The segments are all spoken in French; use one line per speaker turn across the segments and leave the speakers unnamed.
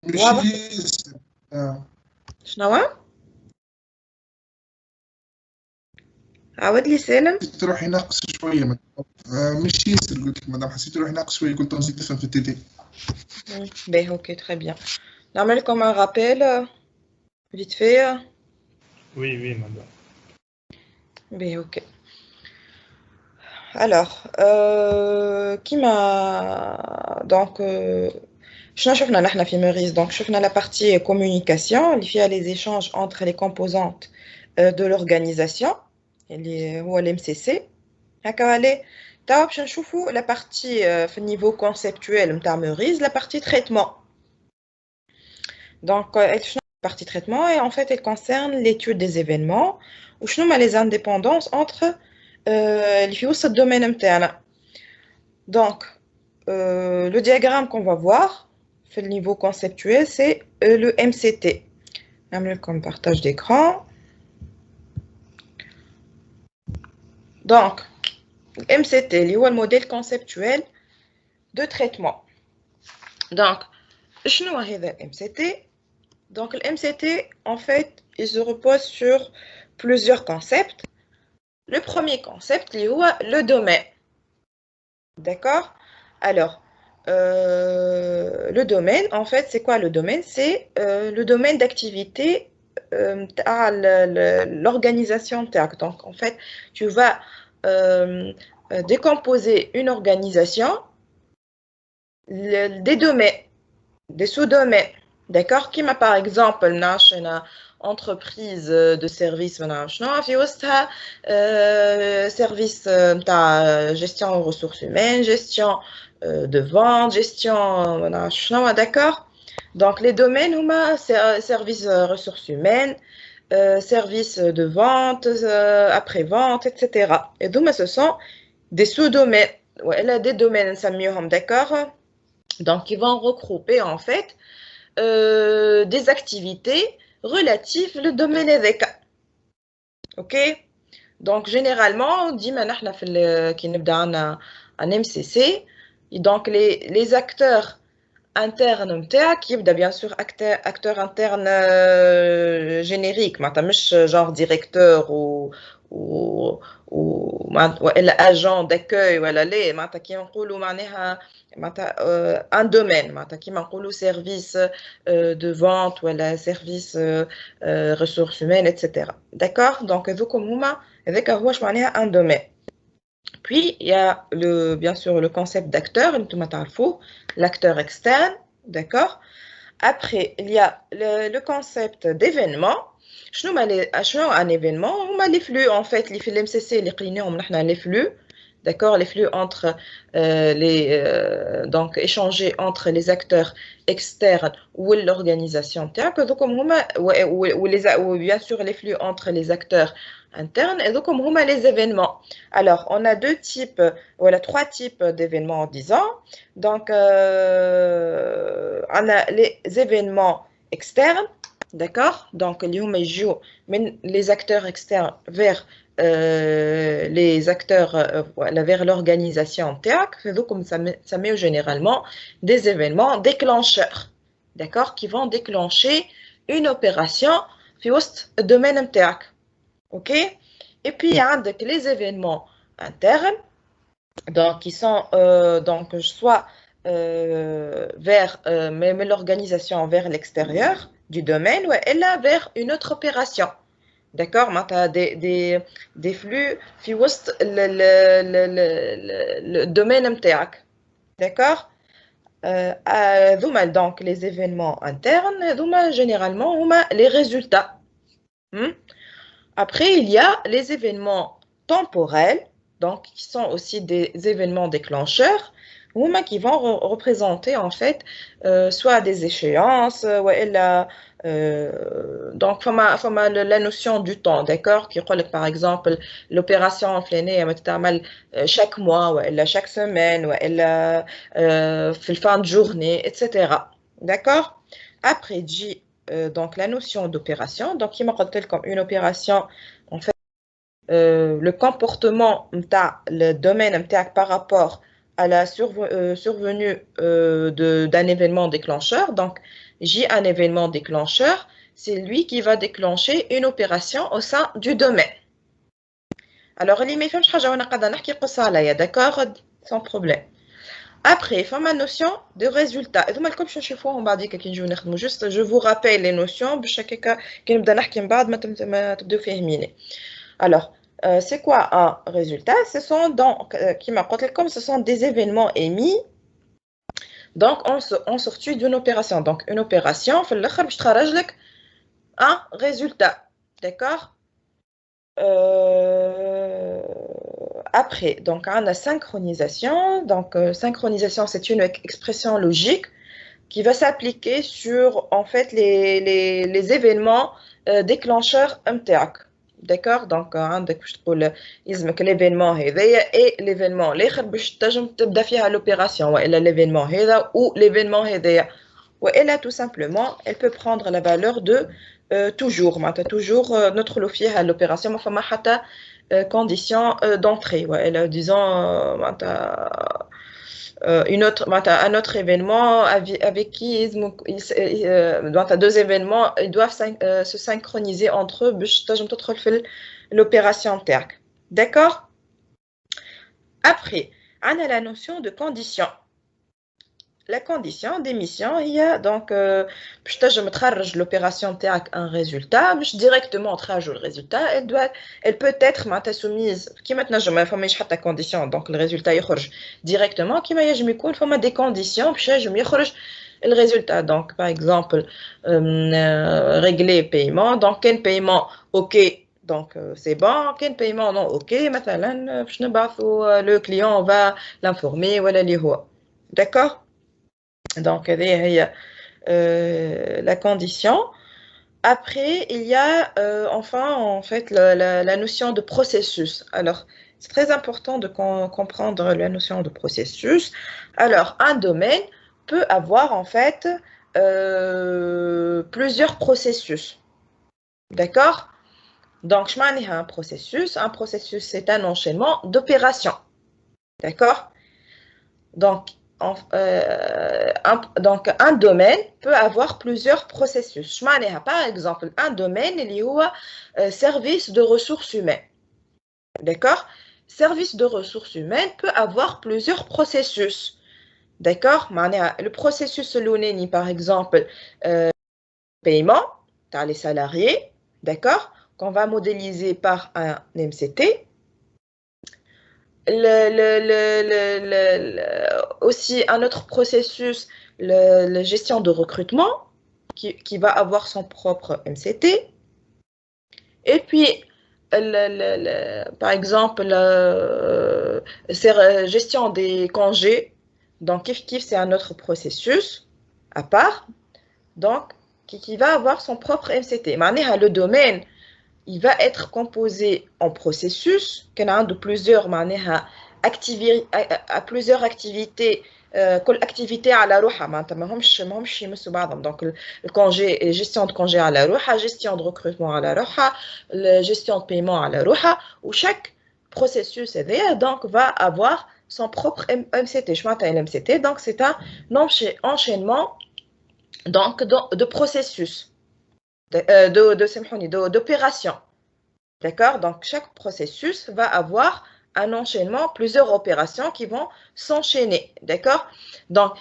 ماشي.
واضح
آه.
شنو؟ عاود لي سالم.
حسيت روحي ناقص شويه مش ياسر، قلت لك مادام حسيت روحي ناقص شويه قلت نزيد نفهم في التيتي.
Ben, ok, très bien. Normal comme un rappel, vite fait.
Oui, oui, madame.
Ben, ok. Alors, qui m'a... Donc, شنو شفنا نحن في موريس؟ Donc, شفنا la partie communication اللي فيها les échanges entre les composantes de l'organisation اللي هو ال MCC. هكا عليه. توا باش نشوفوا la partie في النيفو conceptuel نتاع موريس, la partie traitement. Donc, la partie traitement, et en fait, elle concerne l'étude des événements ou les indépendances entre les domaines internes. Donc, le diagramme qu'on va voir, fait le niveau conceptuel, c'est le MCT. Comme partage d'écran. Donc, MCT, le modèle conceptuel de traitement. Donc, qu'est-ce que le MCT? Donc, le MCT, en fait, il se repose sur plusieurs concepts. Le premier concept, c'est le domaine. D'accord? Alors, le domaine, en fait, c'est quoi le domaine? C'est le domaine d'activité à l'organisation. Donc, en fait, tu vas décomposer une organisation, des domaines, des sous-domaines. D'accord? Qui m'a par exemple une entreprise de service, service de gestion aux ressources humaines, gestion de vente, gestion, d'accord? Donc les domaines, service ressources humaines, service de vente, après-vente, etc. Et donc ce sont des sous-domaines. Ouais, là, des domaines, ça mieux, d'accord? Donc ils vont regrouper en fait des activités relatives au domaine avec. Ok? Donc, généralement, on dit maintenant qu'il y a un MCC. Et donc, les acteurs internes, qui est bien sûr acteur interne générique, genre directeur ou agent d'accueil, un domaine, qui est service de vente ou service ressources humaines, etc. D'accord? Donc, avec un domaine. Puis, il y a bien sûr le concept d'acteur, l'acteur externe, d'accord? Après, il y a le concept d'événement. Un événement? Les flux, en fait, les flux MCC, les flux, d'accord? Les flux entre donc échangés entre les acteurs externes ou l'organisation, ou bien sûr les flux entre les acteurs internes, et donc comme les événements. Alors, on a trois types d'événements, disons. Donc, on a les événements externes, d'accord? Donc, les acteurs externes vers les acteurs vers l'organisation donc comme ça met généralement des événements déclencheurs, d'accord, qui vont déclencher une opération في وسط الدومين نتاعك. OK? Et puis il y a les événements internes, donc qui sont donc soit vers même l'organisation vers l'extérieur du domaine, ou elle là vers une autre opération. D'accord? Des flux في وسط le domaine نتاعك. D'accord? Donc les événements internes, généralement les résultats. Après, il y a les événements temporels, donc qui sont aussi des événements déclencheurs, qui vont représenter en fait soit des échéances, donc la notion du temps, d'accord, qui dit par exemple l'opération flanée chaque mois, chaque semaine, fin de journée, etc. D'accord? Après, donc la notion d'opération, donc qui m'a rappelé comme une opération, en fait, le comportement le domaine par rapport à la survenue d'un événement déclencheur. Donc J, un événement déclencheur, c'est lui qui va déclencher une opération au sein du domaine. Alors, il me d'accord, sans problème. Après, il faut ma notion de résultat. Juste, je vous rappelle les notions. Alors, c'est quoi un résultat? Ce sont donc, ce sont des événements émis. Donc, on sortit d'une opération. Donc, une opération, un résultat. D'accord? Après, donc, on a synchronisation. Donc, synchronisation, c'est une expression logique qui va s'appliquer sur, en fait, les événements déclencheurs MTAC. D'accord? Donc, l'événement et l'événement l'opération l'événement ou l'événement ou tout simplement, elle peut prendre la valeur de toujours. Toujours notre lofier à l'opération, condition d'entrée. Disons, un autre événement avec qui deux événements, ils doivent se synchroniser entre eux, l'opération TERC. D'accord? Après, on a la notion de condition. La condition d'émission, il y a donc, je me traduis l'opération TERC un résultat, mais directement traduis le résultat, elle peut être soumise, qui maintenant je me fais ta condition, donc le résultat il sort directement, qui m'a je me coule des conditions, puis je me sort le résultat. Donc par exemple, régler paiement, donc quel paiement, ok. Donc, c'est bon. Quel paiement, non, ok. Maintenant, le client va l'informer. Voilà, d'accord? Donc, la condition. Après, il y a enfin, en fait, la notion de processus. Alors, c'est très important de comprendre la notion de processus. Alors, un domaine peut avoir, en fait, plusieurs processus. D'accord? Donc, je m'en ai un processus. Un processus, c'est un enchaînement d'opérations. D'accord? Donc, un domaine peut avoir plusieurs processus. Je m'en ai par exemple un domaine, il y a service de ressources humaines. D'accord? Service de ressources humaines peut avoir plusieurs processus. D'accord? Le processus l'ounéni, par exemple, paiement, dans les salariés. D'accord? Qu'on va modéliser par un MCT. Aussi un autre processus, la gestion de recrutement, qui va avoir son propre MCT. Et puis, par exemple, gestion des congés. Donc, KIF, c'est un autre processus à part. Donc, qui va avoir son propre MCT. Le domaine, il va être composé en processus, de plusieurs plusieurs activités, activité à la roha, donc le congé, gestion de congé à la roha, gestion de recrutement à la roha, gestion de paiement à la roha, où chaque processus donc va avoir son propre MCT. Je m'appelle MCT, donc c'est un enchaînement donc de processus. D'opération. D'accord? Donc, chaque processus va avoir un enchaînement, plusieurs opérations qui vont s'enchaîner. D'accord? Donc,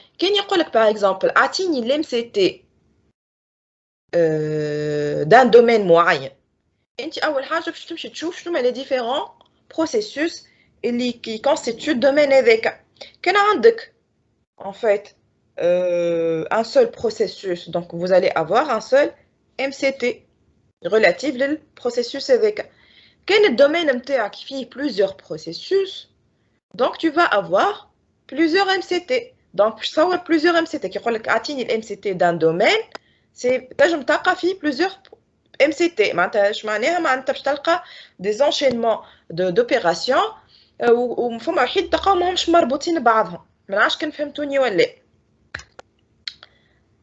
par exemple, atteindre l'MCT d'un domaine moyen. Les différents processus qui constituent le domaine avec. En fait, un seul processus. Donc, vous allez avoir un seul MCT relatif au processus avec. Quel est le domaine qui fait plusieurs processus? Donc, tu vas avoir plusieurs MCT. Donc, je vais plusieurs MCT. Qui dit atteindre le MCT d'un domaine, c'est plusieurs MCT. Des enchaînements d'opérations où il faut مربوطين ببعضهم. ما نعرفش كان فهمتوني ولا.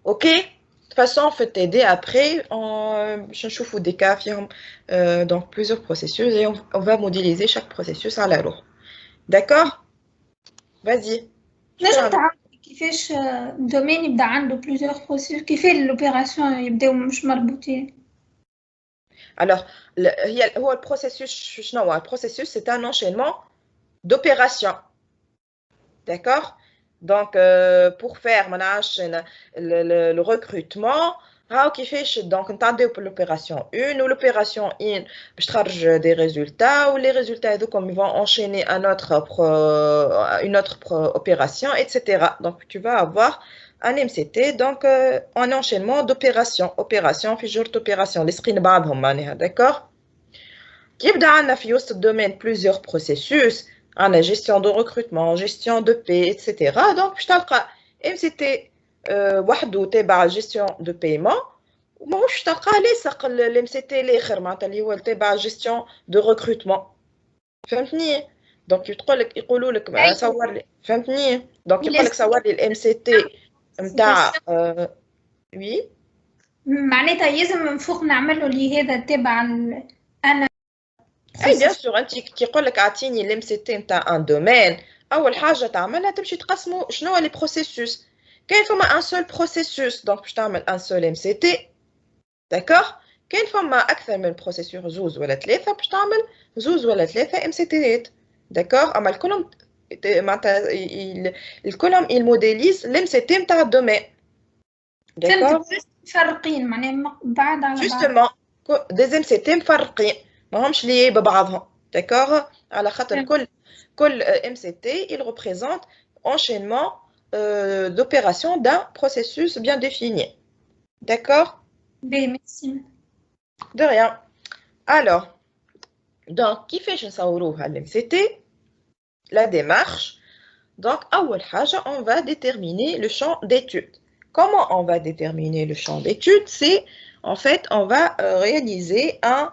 OK? De toute façon, on peut t'aider après. Je vous des cas, donc plusieurs processus et on va modéliser chaque processus à la roue. D'accord? Vas-y.
كيفاش دومين يبدا عنده بلوزيغ بروسيس كيفاش لوبيراسيون يبداو مش مربوطين
Alors, هو البروسيسوس شنو هو البروسيسوس c'est un enchaînement d'opérations. D'accord? Donc, pour faire le recrutement, donc on a l'opération 1 ou l'opération 1 je charge des résultats ou les résultats comme ils vont enchaîner une autre opération, etc. Donc, tu vas avoir un MCT, donc un enchaînement d'opérations, opération, figure d'opération, les screens d'accord? Qui dans ce domaine plusieurs processus. La gestion de recrutement, gestion de paie, etc. Donc, je t'apprends MCT وحده تبع gestion de paiement وماهوش تلقاه لاصق l'MCT الاخر اللي هو تبع gestion de recrutement. فهمتني؟ دونك يقولوا لك صور لي فهمتني؟ دونك يقول لك صور لي الMCT نتاع وي
معناتها لازم من فوق نعمله اللي هذا تبع انا
اي بيان سور انت كي يقول لك اعطيني الام سي تي نتاع ان دومين اول حاجه تعملها تمشي تقسموا شنو لي بروسيسوس كاين فما ان سول بروسيسوس دونك باش تعمل ان سول ام سي تي داكوغ كاين فما اكثر من بروسيسور زوز ولا ثلاثه باش تعمل زوز ولا ثلاثه ام سي تيات داكوغ اما الكلهم معناتها الكلهم الموديليز الام سي تي نتاع الدومين داكوغ
مفرقين معناها بعض على بعض
جوستومون دي ام سي تي مفرقين ماهمش لي ببعضهم داكوغ على خاطر كل MCT il représente enchaînement d'opérations d'un processus bien défini. D'accord?
Oui, merci.
De rien. Alors, donc qui fait MCT? La démarche. Donc, أول حاجة, on va déterminer le champ d'étude. Comment on va déterminer le champ d'étude? C'est en fait, on va réaliser un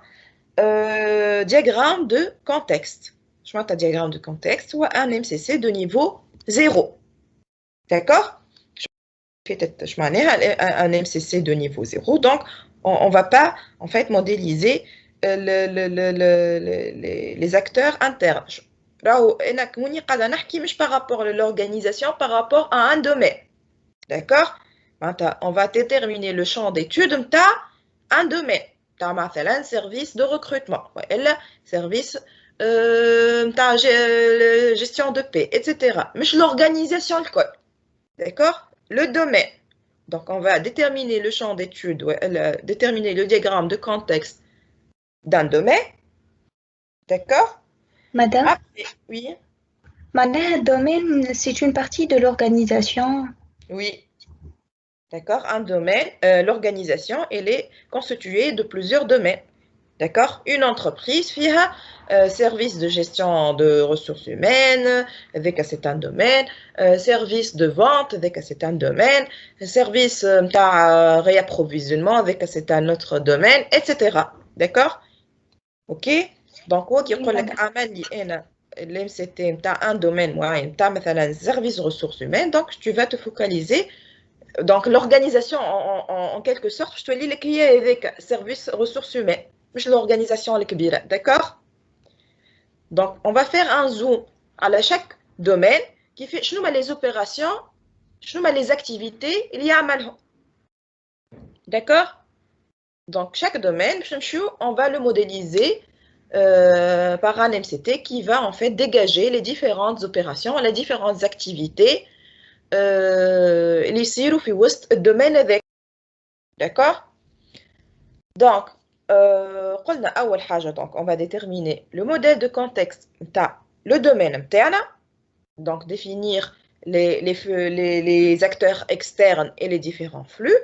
diagramme de contexte. Je monte un diagramme de contexte ou un MCC de niveau 0. D'accord? Je monte un MCC de niveau 0. Donc, on ne va pas en fait modéliser les acteurs internes. Par rapport à l'organisation, par rapport à un domaine. D'accord? On va déterminer le champ d'étude d'un domaine. مثلا service de recrutement ولا service gestion de paie etc. مش l'organisation الكل d'accord le domaine donc on va déterminer le champ d'étude déterminer le diagramme de contexte d'un domaine d'accord
Madame
après, oui
معناها domaine c'est une partie de l'organisation
oui. D'accord? Un domaine, l'organisation, elle est constituée de plusieurs domaines. D'accord? Une entreprise, FIHA, service de gestion de ressources humaines, avec c'est un domaine, service de vente, avec c'est un domaine, service de réapprovisionnement, avec c'est un autre domaine, etc. D'accord? Ok? Donc, quoi qu'il y ait l'MCT, un domaine, un service de ressources humaines, donc tu vas te focaliser. Donc, l'organisation, en quelque sorte, je te lis le qui est avec service ressources humaines, mais l'organisation est kbira, d'accord? Donc, on va faire un zoom à chaque domaine qui fait les opérations, les activités, il y a un d'accord? Donc, chaque domaine, on va le modéliser par un MCT qui va en fait dégager les différentes opérations, les différentes activités اللي يصيروا في وسط الدومين هذاك d'accord donc قلنا اول حاجه donc on va déterminer le modèle de contexte نتاع le domaine نتاعنا donc définir les acteurs externes et les différents flux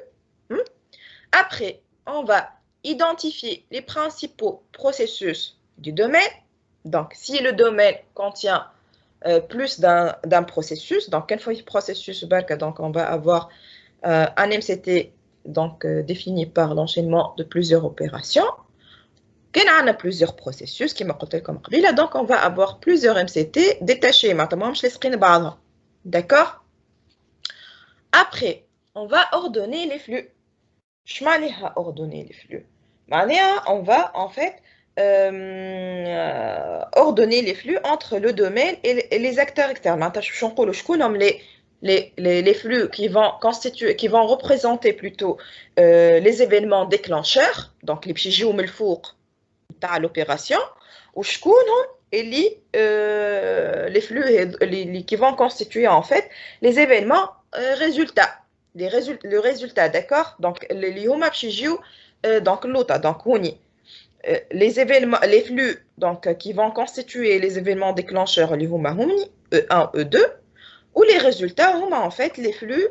après on va identifier les principaux processus du domaine donc si le domaine contient plus d'un processus. Donc, quel processus donc on va avoir un MCT donc, défini par l'enchaînement de plusieurs opérations. Quand on a plusieurs processus, qui m'a comme donc on va avoir plusieurs MCT détachés. Maintenant, je les screen d'accord? Après, on va ordonner les flux. Je m'en ordonner les flux. On va en fait ordonner les flux entre le domaine et les acteurs externes. les flux qui vont représenter plutôt les événements déclencheurs, donc les بيجيو من الفوق تاع l'opération, وشكونهم اللي les flux qui vont constituer en fait les événements résultats, le résultat, d'accord? Donc اللي هما بيجيو donc l'autre, donc هوني les événements, les flux donc qui vont constituer les événements déclencheurs اللي هما هوني E1, E2, ou les résultats هما en fait les flux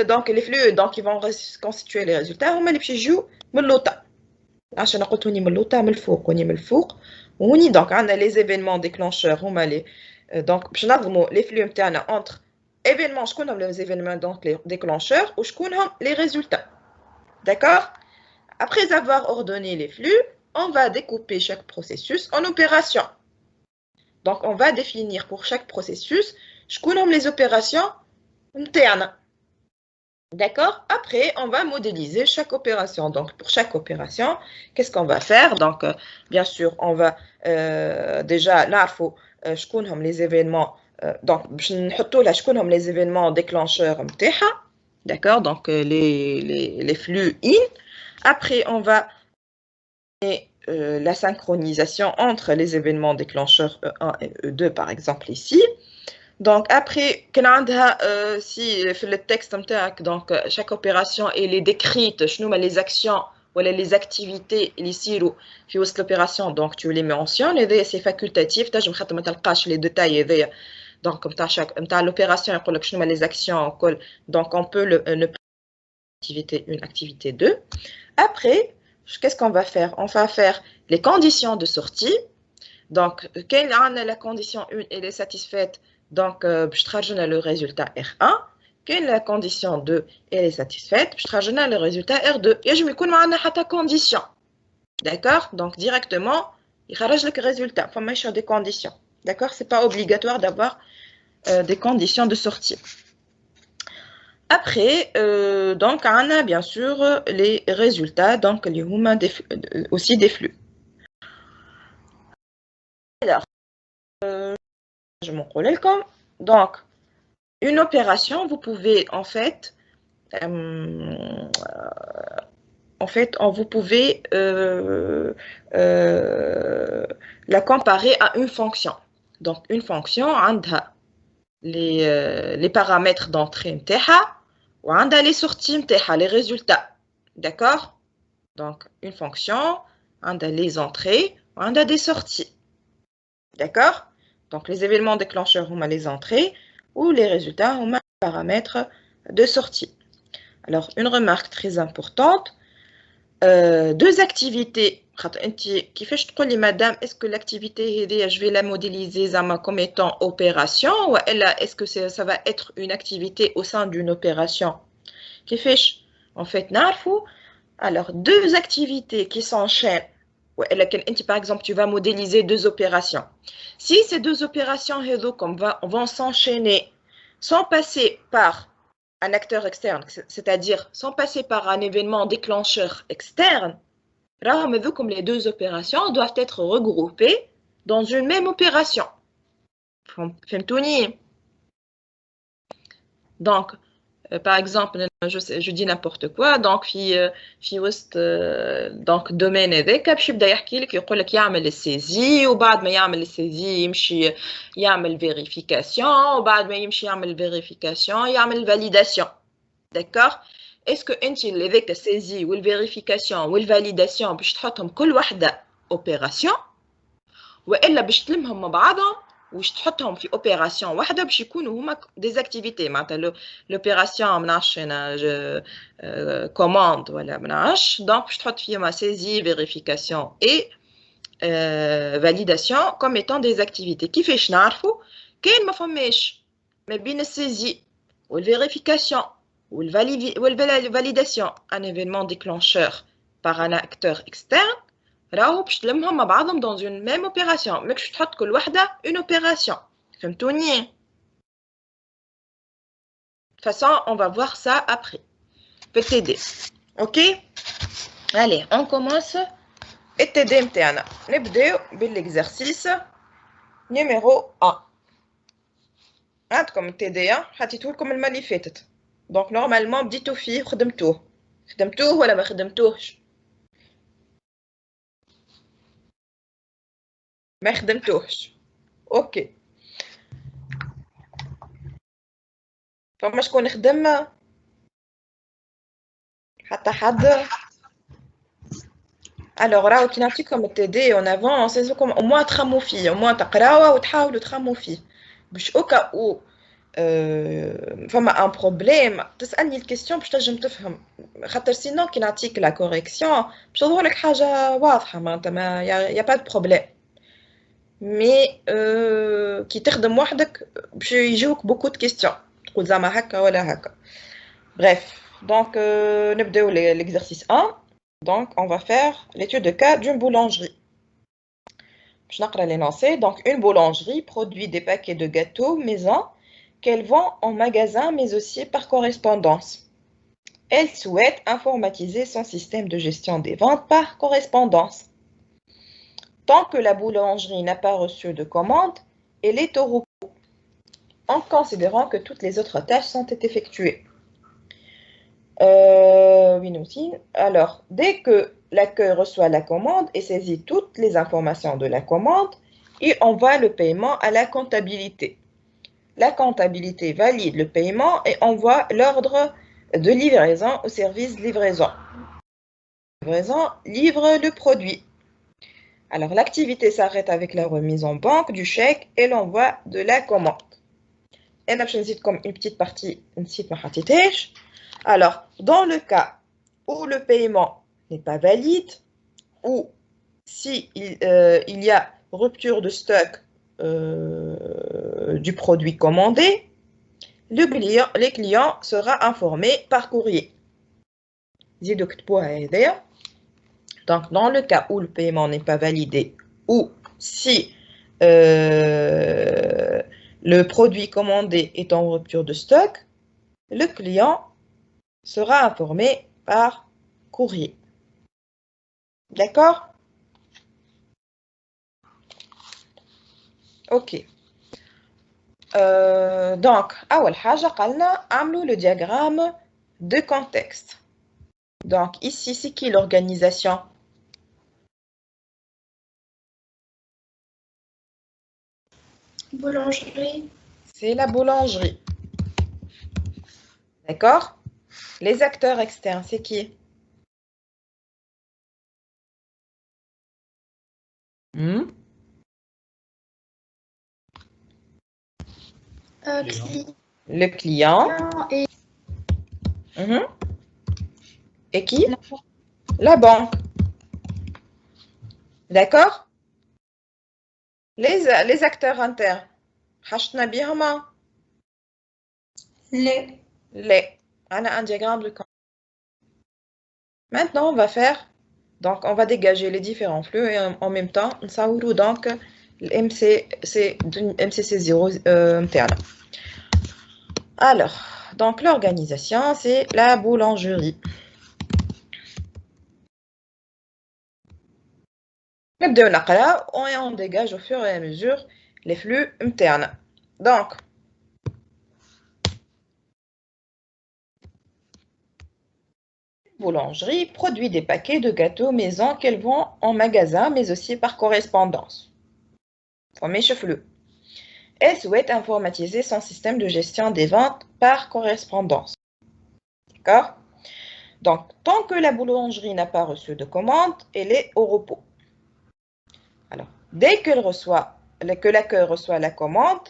donc les flux donc qui vont constituer les résultats هما اللي بيجيو من l'autre. عشان قلت هوني من اللوطة من الفوق وني من الفوق وهوني دونك عندنا لي زيفينمون ديكلونشور هما لي دونك باش نظموا لي فلو نتاعنا انتر ايفينمون شكونهم لي زيفينمون دونك لي ديكلونشور وشكونهم لي ريزولتا d'accord. Après avoir ordonné les flux, on va découper chaque processus en opérations. Donc on va définir pour chaque processus شكونهم les opérations internes. D'accord. Après, on va modéliser chaque opération. Donc, pour chaque opération, qu'est-ce qu'on va faire? Donc, bien sûr, on va déjà نعرفوا شكونهم les événements. Donc, نحطوا là شكونهم les événements déclencheurs نتاعها. D'accord. Donc, les flux in. Après, on va la synchronisation entre les événements déclencheurs E1 et E2, par exemple ici. Donc après, si le texte donc chaque opération elle est décrite, les actions ou les activités ici ou l'opération, donc tu les mentionnes, et c'est facultatif. Je ne vais pas les détails. Donc comme chaque l'opération, les actions, donc on peut ne pas une activité 2. Après, qu'est-ce qu'on va faire? On va faire les conditions de sortie. Donc quand la condition 1 elle est satisfaite, donc je traduis le résultat R1. Quand la condition 2 elle est satisfaite, je traduis le résultat R2. Et je me connais à condition. D'accord? Donc directement, il rarage le résultat. Il faut mettre des conditions. D'accord? Ce n'est pas obligatoire d'avoir des conditions de sortie. Après, donc on a bien sûr les résultats, donc aussi des flux. Alors, je m'en colle comme donc une opération vous pouvez vous pouvez la comparer à une fonction. Donc une fonction عندها les paramètres d'entrée نتاعها وعندها les sorties نتاعها les résultats. D'accord? Donc une fonction عندها les entrées وعندها des sorties. D'accord? Donc, les événements déclencheurs ont les entrées ou les résultats ont les paramètres de sortie. Alors, une remarque très importante. Deux activités. Qui fait je te dis, madame, est-ce que l'activité, je vais la modéliser comme étant opération ou est-ce que ça va être une activité au sein d'une opération? Qui fait en fait, alors, deux activités qui s'enchaînent. Par exemple, tu vas modéliser deux opérations. Si ces deux opérations vont s'enchaîner sans passer par un acteur externe, c'est-à-dire sans passer par un événement déclencheur externe, comme les deux opérations doivent être regroupées dans une même opération. Donc, par exemple, je dis n'importe quoi, donc donc domaine avec يبدا يحكي لك يقول لك يعمل السيزي وبعد ما يعمل السيزي يمشي يعمل vérification وبعد ما يمشي يعمل vérification يعمل validation. D'accord? Est-ce que انت اللي ذاك السيزي والvérification والvalidation باش تحطهم كل وحده opération والا باش تلمهم مع بعضهم وش تحطهم في اوبيراسيون واحده باش يكونوا هما دي زاكتيفيتي معناتها لوبيراسيون منعرفش انا كوماند ولا منعرفش دونك باش تحط فيهم سيزي فيريفيكاسيون اي فاليداسيون كوم ايتون دي زاكتيفيتي. كيفاش نعرفوا كاين ما فماش ما بين السيزي والفيريفيكاسيون والفاليداسيون ان ايفينمون ديكلونشور par un acteur externe راهو باش تلمهم مع بعضهم dans une même opération. ماكش تحط كل وحده une opération. فهمتوني؟ De toute façon, on va voir ça après. PTD. Ok? Allez, on commence. PTD نتاعنا. نبداو بالexercice numéro 1. عندكم التي حطيته لكم المره اللي فاتت. دونك نورمالمون بديتو فيه خدمتوه ولا ما خدمتوهش؟ ما خدمتوهش. اوكي. فما شكون خدم؟ حتى حد؟ الوغ راهو كي نعطيكم التي اون افونس لازمكم او موان تخمو فيه، او موان تقراوه وتحاولوا تخمو فيه باش اوكا او فما ان بروبليم تسالني الكيستيون باش تنجم تفهم، خاطر سينو كي نعطيك لا كوريكسيون باش تظهر لك حاجه واضحه معناتها ما يا با دو بروبليم. مي كي تخدم وحدك باش يجيوك بوكو دو كيستيون تقول زعما هكا ولا هكا. بريف دونك نبداو l'exercice 1. Donc, on va faire l'étude de cas d'une boulangerie. Je vais l'énoncer. Donc, une boulangerie produit des paquets de gâteaux maison qu'elle vend en magasin, mais aussi par correspondance. Elle souhaite informatiser son système de gestion des ventes par correspondance. Tant que la boulangerie n'a pas reçu de commande, elle est au repos, en considérant que toutes les autres tâches sont effectuées. Alors, dès que l'accueil reçoit la commande et saisit toutes les informations de la commande, il envoie le paiement à la comptabilité. La comptabilité valide le paiement et envoie l'ordre de livraison au service livraison. Livraison livre le produit. Alors, l'activité s'arrête avec la remise en banque du chèque et l'envoi de la commande. Et là, je vous comme une petite partie, une petite partie. Alors, dans le cas où le paiement n'est pas valide ou si il y a rupture de stock du produit commandé, le client sera informé par courrier. Donc, dans le cas où le paiement n'est pas validé ou si le produit commandé est en rupture de stock, le client sera informé par courrier. D'accord? Ok. Donc, أول حاجة قالنا عملوا le diagramme de contexte. Donc, ici, c'est qui l'organisation?
Boulangerie.
C'est la boulangerie. D'accord? Les acteurs externes, c'est qui? Le client.
Et
Et qui? La banque. D'accord? Les acteurs internes. حشنا بيهما. Les. On a un diagramme de contexte. Maintenant, on va faire. Donc, on va dégager les différents flux et en même temps, on s'aourou donc MCC0 interne. Alors, donc l'organisation, c'est la boulangerie. On dégage au fur et à mesure les flux internes. Donc, boulangerie produit des paquets de gâteaux maison qu'elle vend en magasin, mais aussi par correspondance. Elle souhaite informatiser son système de gestion des ventes par correspondance. D'accord? Donc, tant que la boulangerie n'a pas reçu de commande, elle est au repos. Alors, dès que l'accueil reçoit la commande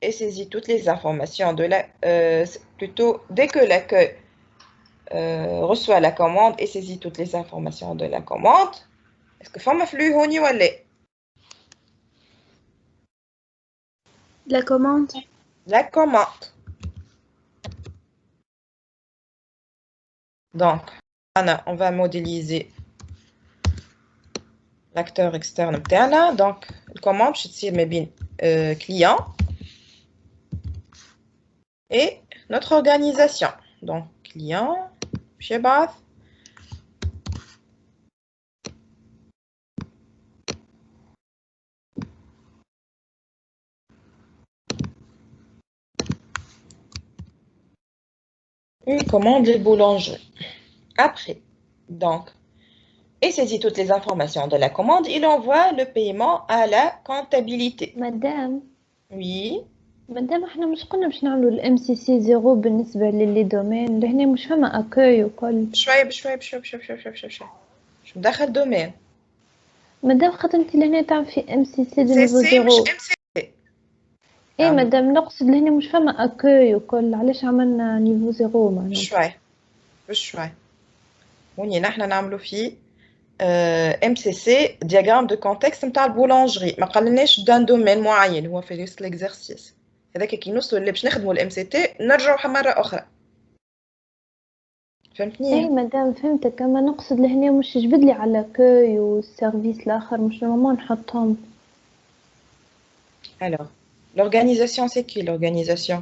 et saisit toutes les informations de la... dès que l'accueil reçoit la commande et saisit toutes les informations de la commande, est-ce que femme flux honi ou
La commande.
La commande. Donc, on va modéliser l'acteur externe بتاعنا. Donc, la commande تصير ما بين client et notre organisation. Donc, client, شباب. Une commande les boulangeries. Après, donc, et saisit toutes les informations de la commande, il envoie le paiement à la comptabilité.
مدام
Oui.
احنا مش قلنا باش نعملوا الام سي سي زيرو بالنسبة للي دومين لهنا مش فما اكوي وكل
بشوي شو مدخل دومين.
مدام خاطر انت لهنا تعمل في ام سي سي دو
سي
نيفو
سي
زيرو
مش ام سي سي.
ايه مدام نقصد لهنا مش فما اكوي وكل علاش عملنا نيفو زيرو معناها
بشوي وني نحنا نعملوا فيه ام سي سي دياغرام دو كونتكست نتاع البولانجري ما قالناش دان دومين معين هو في نفس ليكزارسيس هذاك كي نوصلوا اللي باش نخدموا الام سي تي نرجعوا مره اخرى فهمتني؟
ايه مدام فهمتك اما نقصد لهنا مش يجبد لي على كوي والسيرفيس الاخر مش نورمال نحطهم.
Alors, l'organisation, c'est qui l'organisation?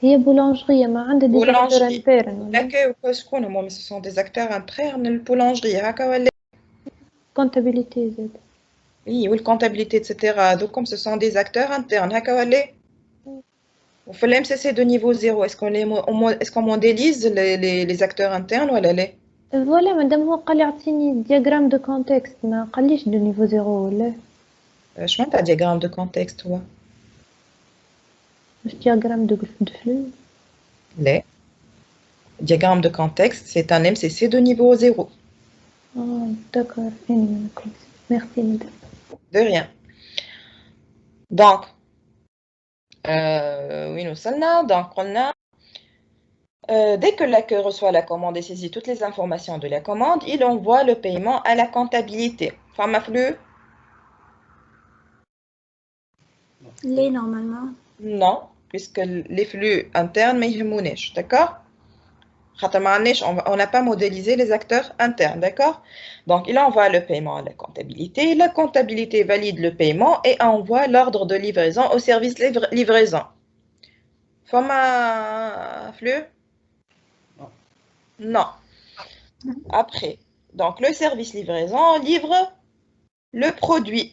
هي بولانجرية ما عندها دي اكتور انترن
L'accueil شكون هما ce sont des acteurs internes للبولانجري هكا ولا؟
كونتابيليتي زاد.
Oui, والcomptabilité etc. Donc comme ce sont des acteurs internes هكا ولا؟ وفي ال MCC de niveau 0 est-ce qu'on modélise les acteurs internes ولا لا؟
فوالا مادام هو قال لي اعطيني دياغرام دو كونتكست ما قاليش دو نيفو زيرو ولا
شنو تاع diagramme de contexte هو؟
مش دياغرام دو فلو.
لا. Diagramme de contexte, c'est un MCC de niveau 0.
D'accord, merci madame.
De rien. Donc, oui, nous sommes là. Donc, on a, dès que l'accueil reçoit la commande et saisit toutes les informations de la commande, il envoie le paiement à la comptabilité. Femme à flux?
Les normalement.
Non, puisque les flux internes, mais ils d'accord? On n'a pas modélisé les acteurs internes, d'accord? Donc, il envoie le paiement à la comptabilité. La comptabilité valide le paiement et envoie l'ordre de livraison au service livraison. Format flux? Non. Après, donc le service livraison livre le produit.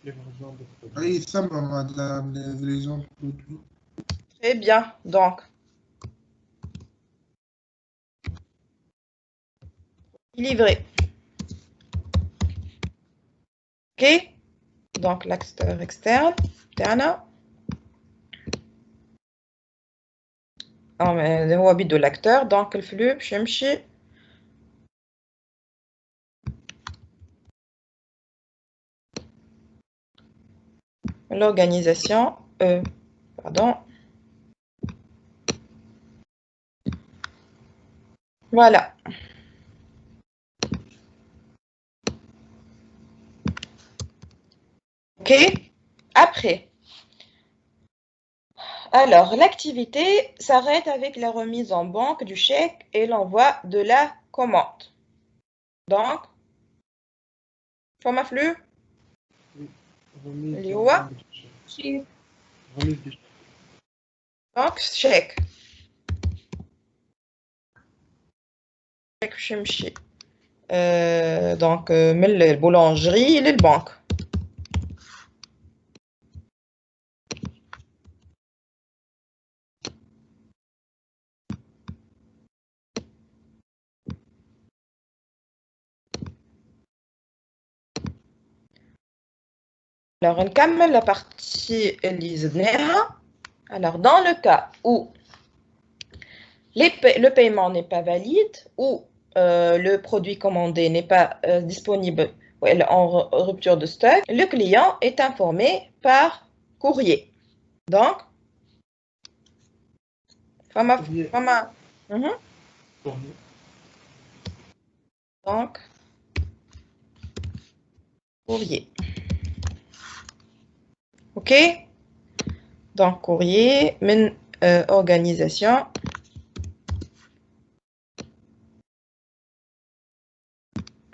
Livraison de produits.
Oui, ça, madame, livraison de produits.
Très bien. Donc, livré. Ok. Donc, l'acteur externe. هو بيدو l'acteur. Donc, le flux, بشمشي. L'organisation. Pardon. Voilà. Ok. Après. Alors, l'activité s'arrête avec la remise en banque du chèque et l'envoi de la commande. Donc, format flux.
Remise
اللي هو
remise du chèque.
donc chèque. باش يمشي donc من البولانجري للبنك. Alors, on commence la partie Elisner. Alors, dans le cas où le paiement n'est pas valide ou le produit commandé n'est pas disponible ou en rupture de stock, le client est informé par courrier. Donc, donc, courrier. OK? Donc, courrier, organisation.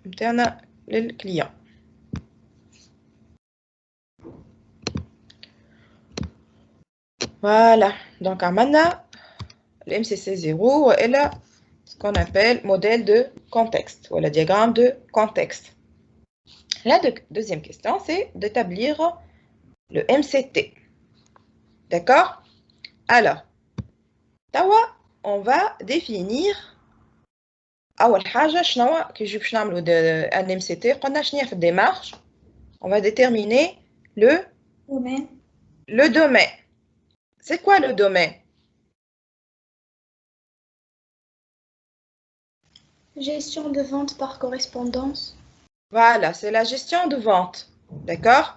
Interne le client. Voilà. Donc, maintenant, le MCC 0 est là, ce qu'on appelle modèle de contexte ou le diagramme de contexte. La deuxième question, c'est d'établir le MCT. D'accord? Alors, tawa, on va définir أول حاجة شنو كي نجيو باش نعملو un MCT قلنا شنو هي في الديمارش. On va déterminer le domaine. C'est quoi le domaine?
Gestion de vente par correspondance.
Voilà, c'est la gestion de vente. D'accord?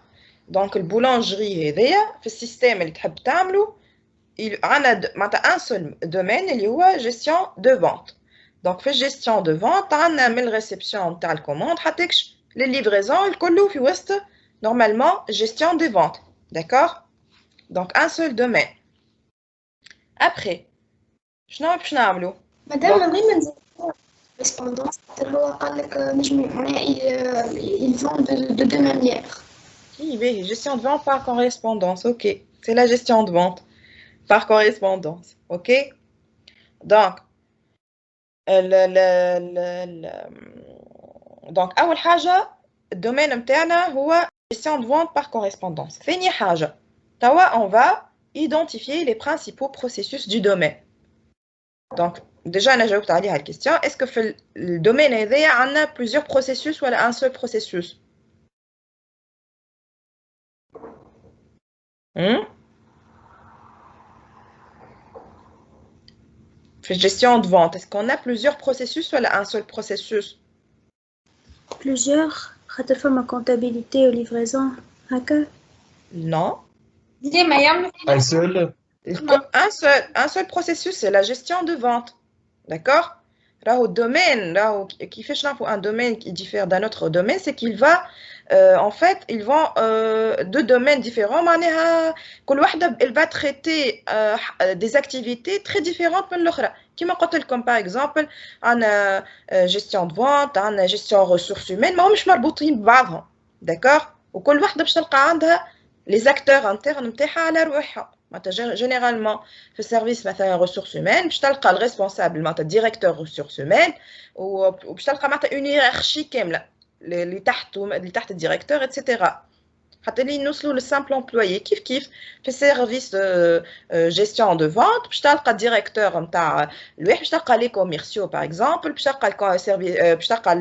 Donc, le boulangerie est le système اللي تحب تعملو. Il a un seul domaine, il y a gestion de vente. Donc, في gestion de vente, on a من réception تاع الcommande حتى les livraisons الكل في وسط normalement gestion des ventes. D'accord? Donc, un seul domaine. Après, شنو باش نعملو؟
مادام من غير ما نزيد correspondance هو قال لك نجم معناها ils vendent de deux manières.
Oui, gestion de vente par correspondance. OK. C'est la gestion de vente par correspondance. OK? Donc, donc أول حاجة الدومين نتاعنا هو gestion de vente par correspondance. ثاني حاجة توا on va identifier les principaux processus du domaine. Donc déjà أنا جاوبت عليها الكيستيون. Est-ce que في الدومين هذايا عندنا plusieurs processus ولا un seul processus؟ في gestion de vente, est-ce qu'on a plusieurs processus ou un seul processus?
Plusieurs. خاطر فما comptabilité ou livraison هكا.
Non.
ديما يعملوا
Un seul.
Un seul processus, c'est la gestion de vente. D'accord? Là, au domaine, qui fait un domaine qui diffère d'un autre domaine, c'est qu'il va, en fait, ils vont deux domaines différents. Elle va traiter des activités très différentes de l'autre. Comme par exemple, en gestion de vente, en gestion ressources humaines, mais مش مربوطين ببعضهم. D'accord? وكل واحدة باش تلقى عندها les acteurs internes نتاعها على روحها. Généralement, في service مثلا ressources humaines, باش تلقى الريسبونسابل معناتها directeur ressources humaines وباش تلقى معناتها une hiérarchie كاملة اللي تحت الديريكتور etc. حتى اللي نوصلوا للسامبل امبلويي كيف في سيرفيس جيستيون دو فونت باش تلقى الديريكتور نتاع الواحد باش تلقى لي كوميرسيو باغ اكزومبل باش تلقى باش تلقى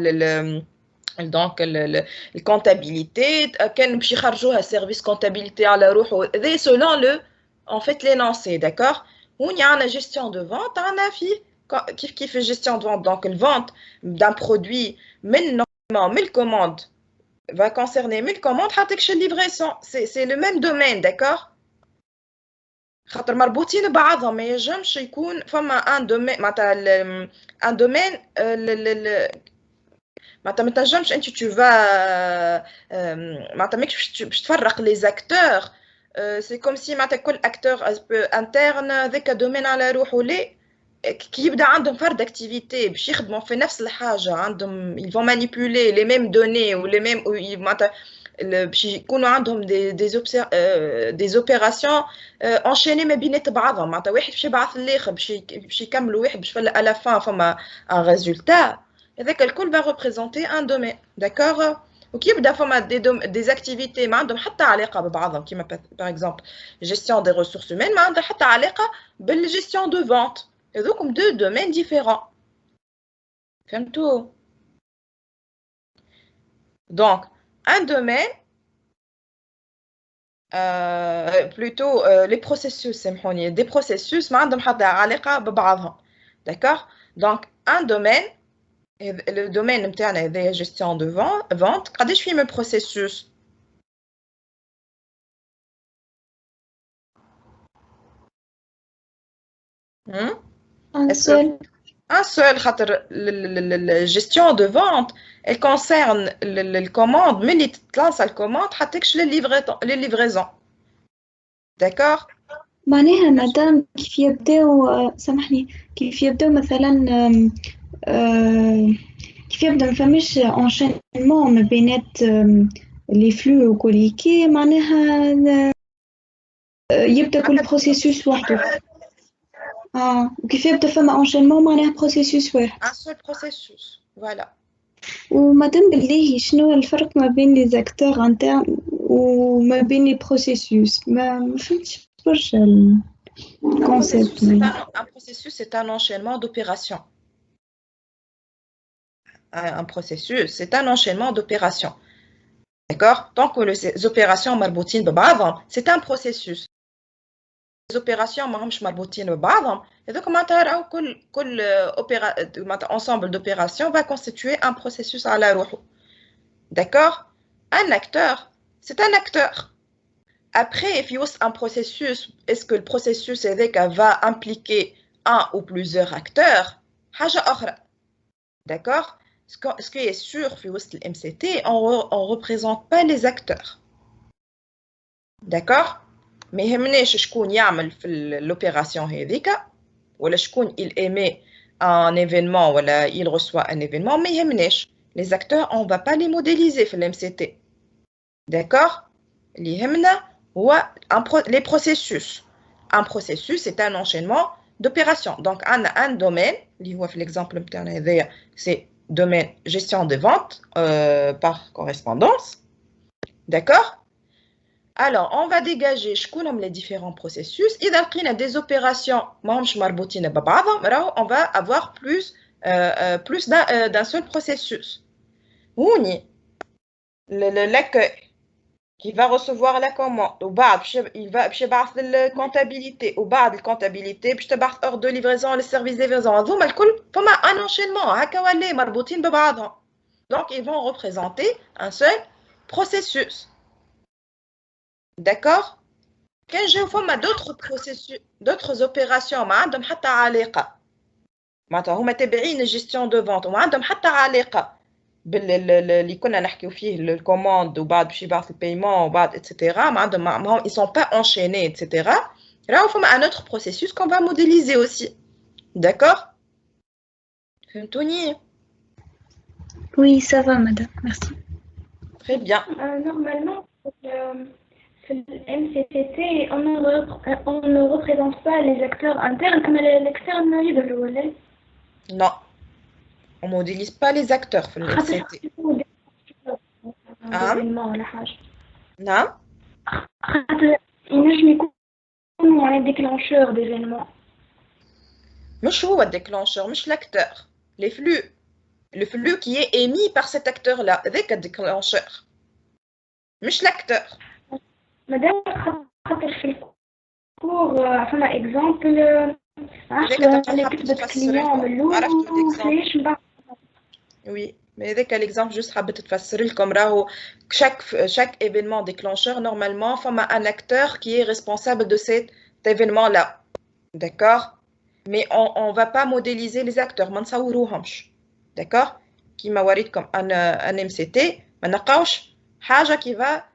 دونك الكونتابيليتي كان باش يخرجوها سيرفيس كونتابيليتي على روحه هذا سولون لو en fait l'énoncé, d'accord? Où il y a une gestion de vente, on a qui fait gestion de vente. Donc, la vente d'un produit, mais normalement, 1000 commandes, va concerner 1000 commandes, chez livraison. C'est le même domaine, d'accord? خاطر مربوطين بعضهم ما ينجمش يكون فما ان دومين معناتها ان دومين معناتها ما تنجمش انت tu vas معناتها ماكش باش تفرق les acteurs. C'est comme si معناتها كل acteur interne ذاك دومين على روحه ليه كي يبدا عندهم فرد اكتيفيتي باش يخدموا في نفس الحاجه عندهم ils vont manipuler les mêmes données ou les mêmes معناتها باش يكونوا عندهم des opérations enchaînées ما بينات بعضهم معناتها واحد باش يبعث للاخر باش يكملوا واحد باش à la fin فما un résultat هذاك الكل va représenter un domaine d'accord. وكي يبدا فما des activités ما عندهم حتى علاقه ببعضهم كيما par exemple gestion des ressources humaines ما عندها حتى علاقه بالgestion de vente هذوكم deux domaines différents. فهمتوا؟ donc un domaine plutôt les processus سامحوني des processus ما عندهم حتى علاقه ببعضهم d'accord. donc un domaine le domaine نتاعنا هذايا gestion de vente قداش فيه من processus؟
Un seul.
Un seul خاطر la gestion de vente elle concerne les commandes ملي تتلانس الكوموند حتى les livraisons. d'accord.
معناها مادام كيف يبداو سامحني كيف يبداو مثلا كيف يبدا ما فماش انشينمون ما بينات لي فلو وكوليكي معناها يبدا كل بروسيسوس وحده. وكيف يبدا فما انشينمون معناها بروسيسوس واحد.
un seul processus voilà.
ومادام بالله شنو الفرق ما بين لي زاكتور انترن وما بين لي بروسيسوس ما فهمتش برشا. concept.
Un processus, c'est un enchaînement d'opérations. Un processus, c'est un enchaînement d'opérations. D'accord? Tant que les opérations marboutines ببعضهم, c'est un processus. Les opérations ماهمش مربوطين ببعضهم, et donc كل ensemble d'opérations va constituer un processus على روحه. D'accord? Un acteur, c'est un acteur. Après, il y a un processus, est-ce que le processus va impliquer un ou plusieurs acteurs? حاجة أخرى. D'accord? Ce qui est sûr, في وسط ال MCT, on ne représente pas les acteurs. D'accord? ما يهمناش شكون يعمل في l'opération هذيك ولا شكون il émet un événement ولا il reçoit un événement, ما يهمناش. Les acteurs, on ne va pas les modéliser في ال MCT. D'accord? اللي يهمنا هو les processus. Un processus, c'est un enchaînement d'opérations. Donc, on a un domaine, l'exemple c'est domaine gestion de vente par correspondance. D'accord? Alors, on va dégager les différents processus. Et dans le cas des opérations, on va avoir plus d'un seul processus. L'accueil qui va recevoir la commande, il va faire la comptabilité, ou la comptabilité, puis ordre de livraison, le service de livraison. Un enchaînement, donc ils vont représenter un seul processus. D'accord? Quand je vois d'autres processus, d'autres opérations, عندهم حتى علاقة. معناتها هما تابعين الجستيون دو فونت وعندهم حتى علاقة اللي كنا نحكيو فيه الكوموند وبعد باش يبعث البايمون وبعد اتسيتيرا ما ils sont pas enchaînés etc. Là on fait un autre processus qu'on va modéliser aussi. D'accord? فهمتوني؟
Oui, ça va, madame. Merci.
Très bien.
Normalement, le MCTT, on ne représente pas les acteurs internes comme l'externe de l'OLL.
Non. On ne modélise pas les acteurs في ال MCT. Non.
ينجم يكونوا يعني déclencheurs d'événements.
مش هو الديكلانشور, مش l'acteur. Les flux. Le flux qui est émis par cet acteur-là, avec un déclencheur. مش l'acteur.
Madame, خاطر في الكور فما اكزامبل اللي كتبت كليون من الاول وفيش من بعد.
Oui, mais avec l'exemple juste حبيت تفسر لكم راهو chaque événement déclencheur normalement فما un acteur qui est responsable de cet événement-là. D'accord? Mais on va pas modéliser les acteurs, ما نصوروهمش. D'accord? كيما وريتكم un MCT ما نلقاوش حاجة qui va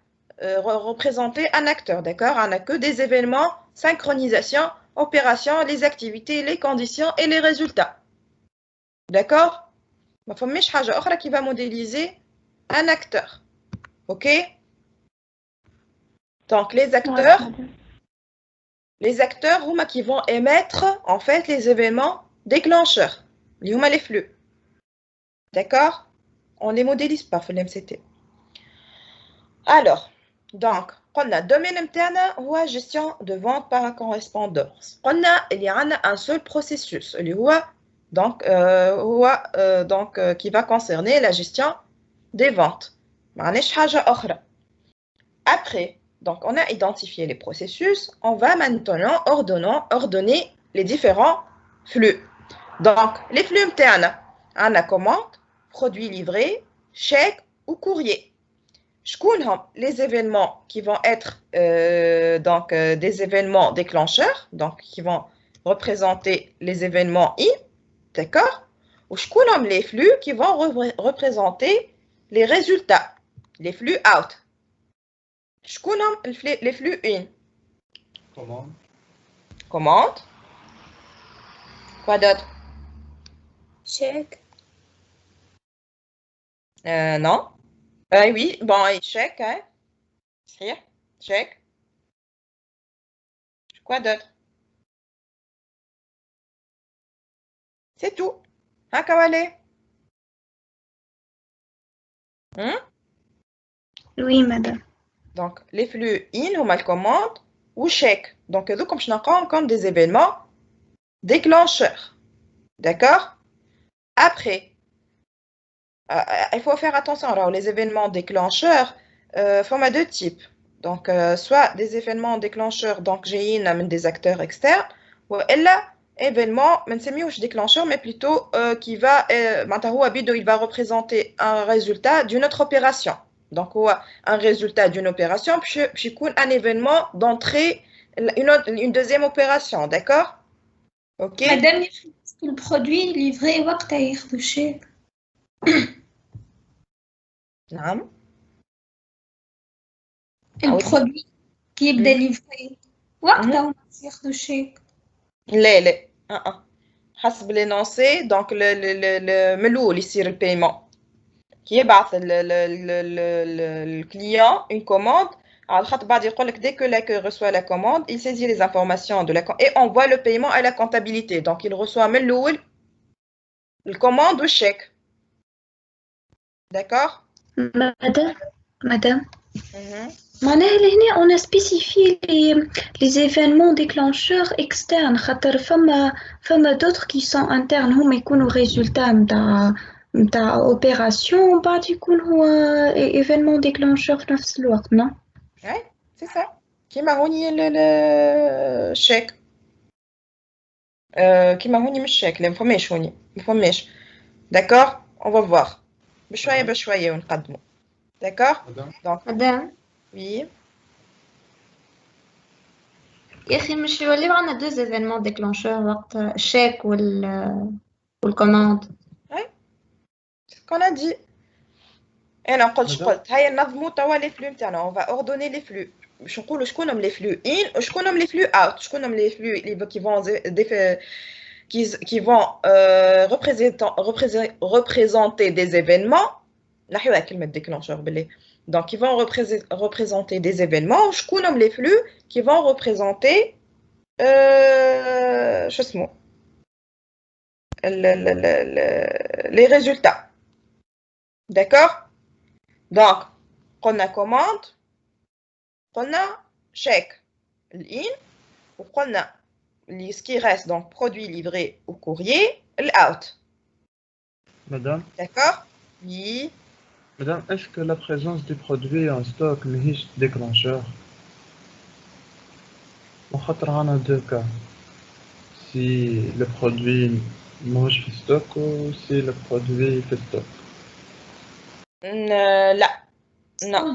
représenter un acteur, d'accord? On n'a que des événements, synchronisation, opération, les activités, les conditions et les résultats. D'accord? ما فماش حاجة أخرى qui va modéliser un acteur. Ok? Donc les acteurs هما qui vont émettre en fait les événements déclencheurs. اللي هما les flux. D'accord? On ne les modélise pas في l'MCT. Alors, donc, قلنا الدومين نتاعنا هو gestion de vente par correspondance. قلنا il y a un seul processus اللي هو donc qui va concerner la gestion des ventes. معناش حاجة أخرى. Après, donc on a identifié les processus, on va maintenant ordonner les différents flux. Donc, les flux نتاعنا عندنا commande, produit livré, chèque ou courrier. Les événements qui vont être des événements déclencheurs, donc qui vont représenter les événements I, d'accord? Ou les flux qui vont représenter les résultats, les flux out. Les flux in. Commande. Quoi d'autre?
Chèque.
Non. Oui, bon, chèque, hein? Chèque. Quoi d'autre? C'est tout. Hein, Kawale?
Oui, madame.
Donc, les flux in, on mal commande. ou chèque. Donc, comme je n'ai comme des événements déclencheurs. D'accord? Après, il faut faire attention. Alors, les événements déclencheurs, forment deux types. Donc, soit des événements déclencheurs, donc j'ai des acteurs externes, ou là, événement, même si déclencheur, mais plutôt qui va, il va représenter un résultat d'une autre opération. Donc, un résultat d'une opération, puis un événement d'entrée, une deuxième opération, d'accord? Ok?
Madame, est-ce que le produit livré وقتها ياخذوا chèque?
نعم.
البرودوي كي يبدا ليفري وقتها ياخذوا chèque.
لا حسب l'énoncé donc le من الأول يصير البaiement كي يبعث le client une commande على خاطر بعد يقول لك dès que l'accueil reçoit la commande il saisit les informations de la et envoie le paiement à la comptabilité donc il reçoit من الأول le commande ou chèque. D'accord?
Madame. معناها لهنا on a spécifié les événements déclencheurs externes خاطر فما d'autres qui sont internes هما يكونوا résultats نتاع opération بعد يكون هو événement déclencheur في نفس الوقت non?
Oui, c'est ça. كيما هوني الشيك كيما هوني مش شيك لا مفهماش هوني مفهماش. D'accord? On va voir. بشوية ونقدموا. D'accord? Donc,
مدام
oui.
يا اخي مش يوليو عندنا دوز ايفينمون ديكلونشور وقت الشيك والكوموند.
C'est ce qu'on a dit. انا قلت هيا نظموا توا لي فلو نتاعنا on va ordonner les flux باش نقولوا شكونهم لي فلو in وشكونهم لي فلو out شكونهم لي فلو qui vont représenter des événements نحيوها كلمة déclencheur بالله donc ils vont représenter des événements شكونهم les flux qui vont représenter شو اسمه les résultats. D'accord? Donc, on a commande, on a chèque, l'in, ou on a ce qui reste, donc produit livré ou courrier, l'out.
Madame,
D'accord? Oui.
Madame, est-ce que la présence du produit en stock n'est déclencheur? On a deux cas. Si le produit mange في stock ou si le produit fait stock.
لا non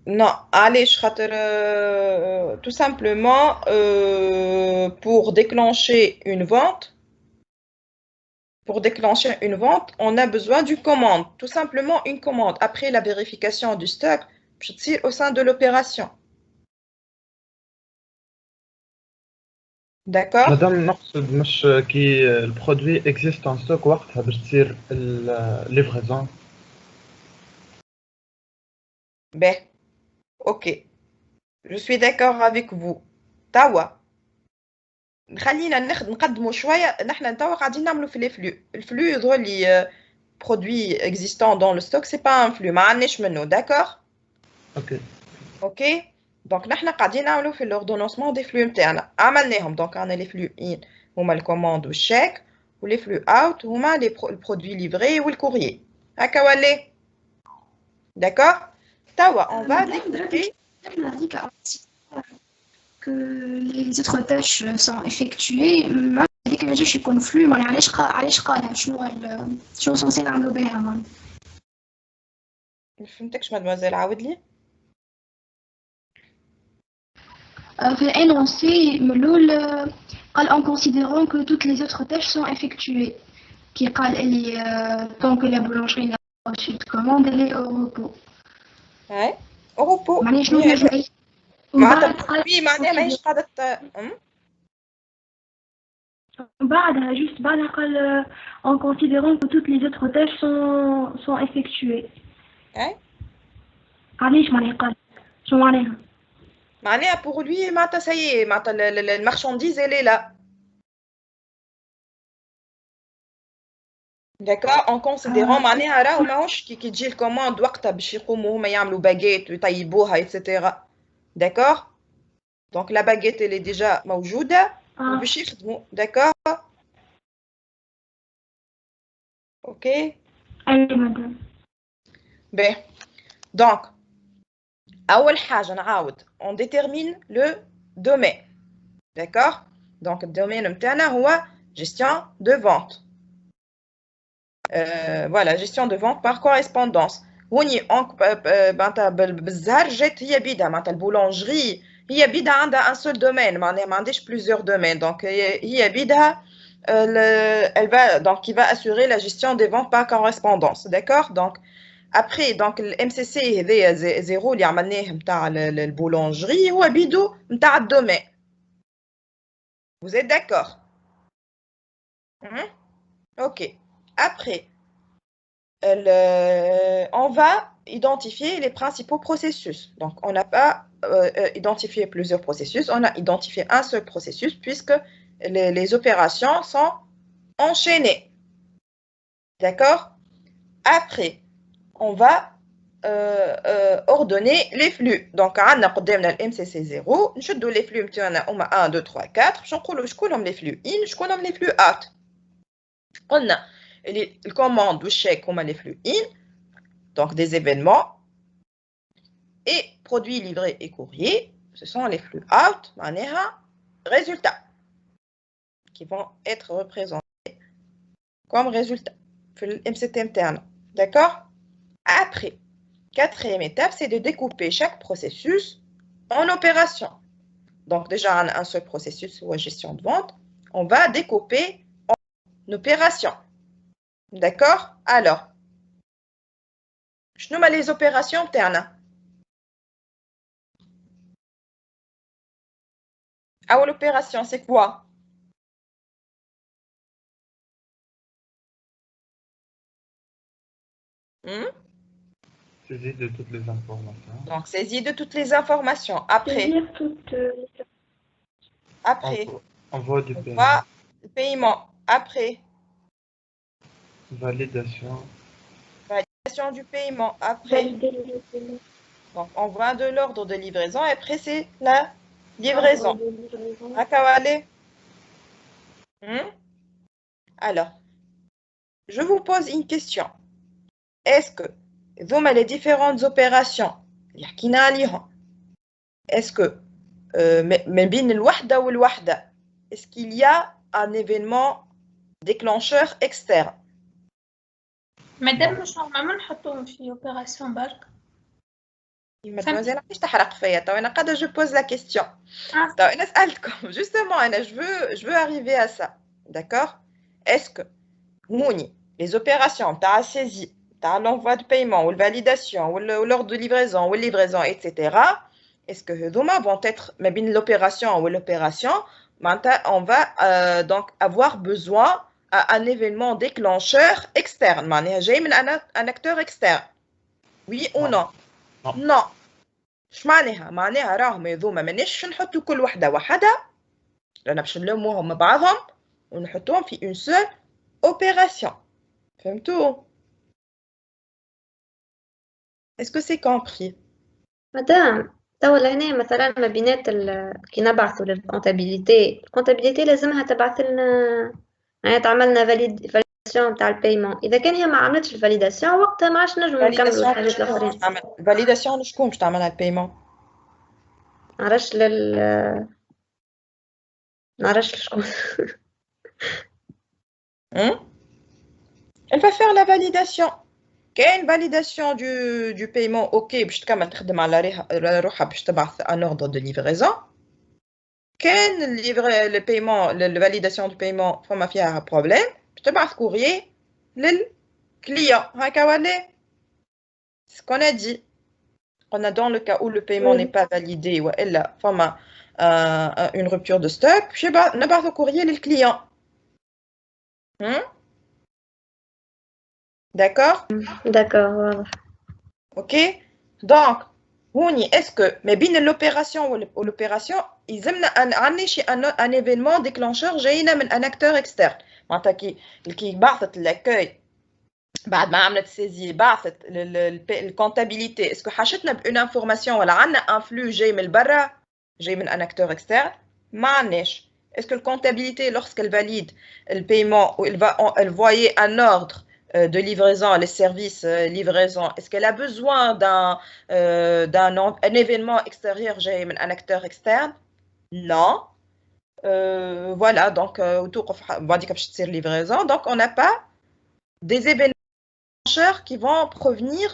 non علاش خاطر tout simplement pour déclencher une vente on a besoin d'une commande tout simplement une commande après la vérification du stock باش تصير au sein de l'opération. D'accord?
Madame, نقصد مش كي البرودوي existe en stock وقتها باش تصير livraison.
Ben, ok. Je suis d'accord avec vous. توا خلينا نقدموا شويه نحن توا قاعدين نعملوا في لي فلو الفلو يظهر لي produits existants dans le stock c'est pas un flux ما عندناش منه d'accord ok donc نحن قاعدين نعملوا في l'ordonnancement des flux نتاعنا عملناهم donc عندنا les flux in هما الكوموند والشيك ولي flux out هما les produits livrés والcourrier هكا ولا d'accord توا on va découper
que les autres tâches sont effectuées ما هذيك ما يجيش يكون فلو معناها علاش قالها شنو صنصي نعملوا بها معناها
ما فهمتكش مادموزيل عاود لي
في l'énoncé من الأول قال en considérant que toutes les autres tâches sont effectuées qui قال اللي tant que la boulangerie n'a pas reçu de commande elle est au repos
ouais au repos
معناها شنو نجم
oui معناها ماهيش قاعدة
بعدها juste بعدها قال en considérant que toutes les autres tâches sont effectuées. علاش معناها قال شنو معناها؟
معناها pour lui معناتها سي معناتها المارشانديز elle est là. D'accord en considérant معناها راهو ماهوش كي تجي الكوموند وقتها باش يقوموا هما يعملوا باجيت ويطيبوها etc. d'accord? Donc la baguette elle est déjà موجودة وباش يخدموا d'accord? OK.
أيوة مدام.
Ben, donc, أول حاجة نعاود, on détermine le domaine, d'accord? Donc, le domaine متاعنا هو gestion de vente. Voilà, gestion de vente par correspondance. هوني معناتها بالزهر جات هي بيدها معناتها البولونجري هي بيدها عندها un seul domaine معناها ما عندهاش plusieurs domaines donc هي بيدها elle va donc il va assurer la gestion des ventes par correspondance, d'accord? Donc après donc le MCC هذايا زيرو اللي عملناه نتاع البولونجري هو بيدو نتاع الدومين. Vous êtes d'accord? OK. Après on va identifier les principaux processus. Donc, on n'a pas identifié plusieurs processus, on a identifié un seul processus puisque les opérations sont enchaînées. D'accord? Après, on va ordonner les flux. Donc, on a le MCC0, nous les flux 1, 2, 3, 4. Je vais les flux in, je les flux out. On a les commandes ou chèques comme les flux in, donc des événements, et produits livrés et courriers, ce sont les flux out, résultats, qui vont être représentés comme résultats pour le MCT interne. D'accord? Après, quatrième étape, c'est de découper chaque processus en opérations. Donc déjà, on a un seul processus ou gestion de vente, on va découper en opérations. D'accord? Alors, je nomme les opérations internes. Alors, l'opération, c'est quoi?
Saisie de toutes les informations.
Donc, saisie de toutes les informations. Après,
Envoi du paiement.
Paiement. Après,
Validation.
du paiement. Après, donc envoi de l'ordre de livraison. Et après, c'est la livraison. Alors, je vous pose une question. Est-ce que les différentes opérations, est-ce que est-ce qu'il y a un événement déclencheur externe?
مادام مش نورمالمون نحطوهم في اوبيراسيون برك.
Mademoiselle, علاش تحرق فيا تو انا قاعده جو بوز لا كيستيون. تو انا سالتكم جوستومون انا je veux arriver à ça. D'accord? Est-ce que هوني les opérations تاع saisie تاع l'envoi de paiement ou la validation ou l'ordre de livraison ou livraison etc. est-ce que هذوما vont être ما بين l'opération ou l'opération on va donc avoir besoin un événement déclencheur externe معناها جاي من un acteur externe. Oui ou non? Non. اش معناها راهم هذوما ماناش نحطوا كل وحده وحده رانا باش نلموهم مع بعضهم ونحطوهم في une seule opération. فهمتوا؟ Est-ce que c'est compris?
مدام توا لهنا مثلا ما بينات كي نبعثوا للكونتابيليتي لازمها تبعث لنا يعني تعملنا فاليداسيون تاع البايمون. اذا كان هي ما عملتش الفاليداسيون وقتها ما عادش نجموا نكملوا الحاجات الاخرين.
فاليداسيون شكون باش تعملها البايمون؟
نعرفش نعرفش شكون.
Elle va faire la validation. كاين validation du paiement OK باش تكمل تخدم على روحها باش تبعث un ordre de livraison. كاين le paiement la validation du paiement فما فيها problème باش تبعث courrier للclient. هكا ولا ce qu'on a dit. On a dans le cas où le paiement n'est pas validé ou الا فما une rupture de stock باش نبعث courrier للclient. D'accord?
D'accord, voilà.
Ok? Donc, est-ce que, mais bien l'opération ou l'opération, ils aiment un événement déclencheur, j'ai un acteur externe. Qui بعثت l'accueil بعد ما عملت سيزي بعثت الكونتابيليتي اسكو حاشتنا بأون انفورماسيون ولا عندنا ان فلو جاي من برا جاي من ان اكتور اكسترن ما عندناش اسكو الكونتابيليتي lorsqu'elle valide le paiement ou elle voyait un ordre de livraison les services livraison est-ce qu'elle a besoin d'un événement extérieur جاي من un acteur externe non voilà donc وتوقف بعديك باش تصير livraison donc on n'a pas des événements qui vont provenir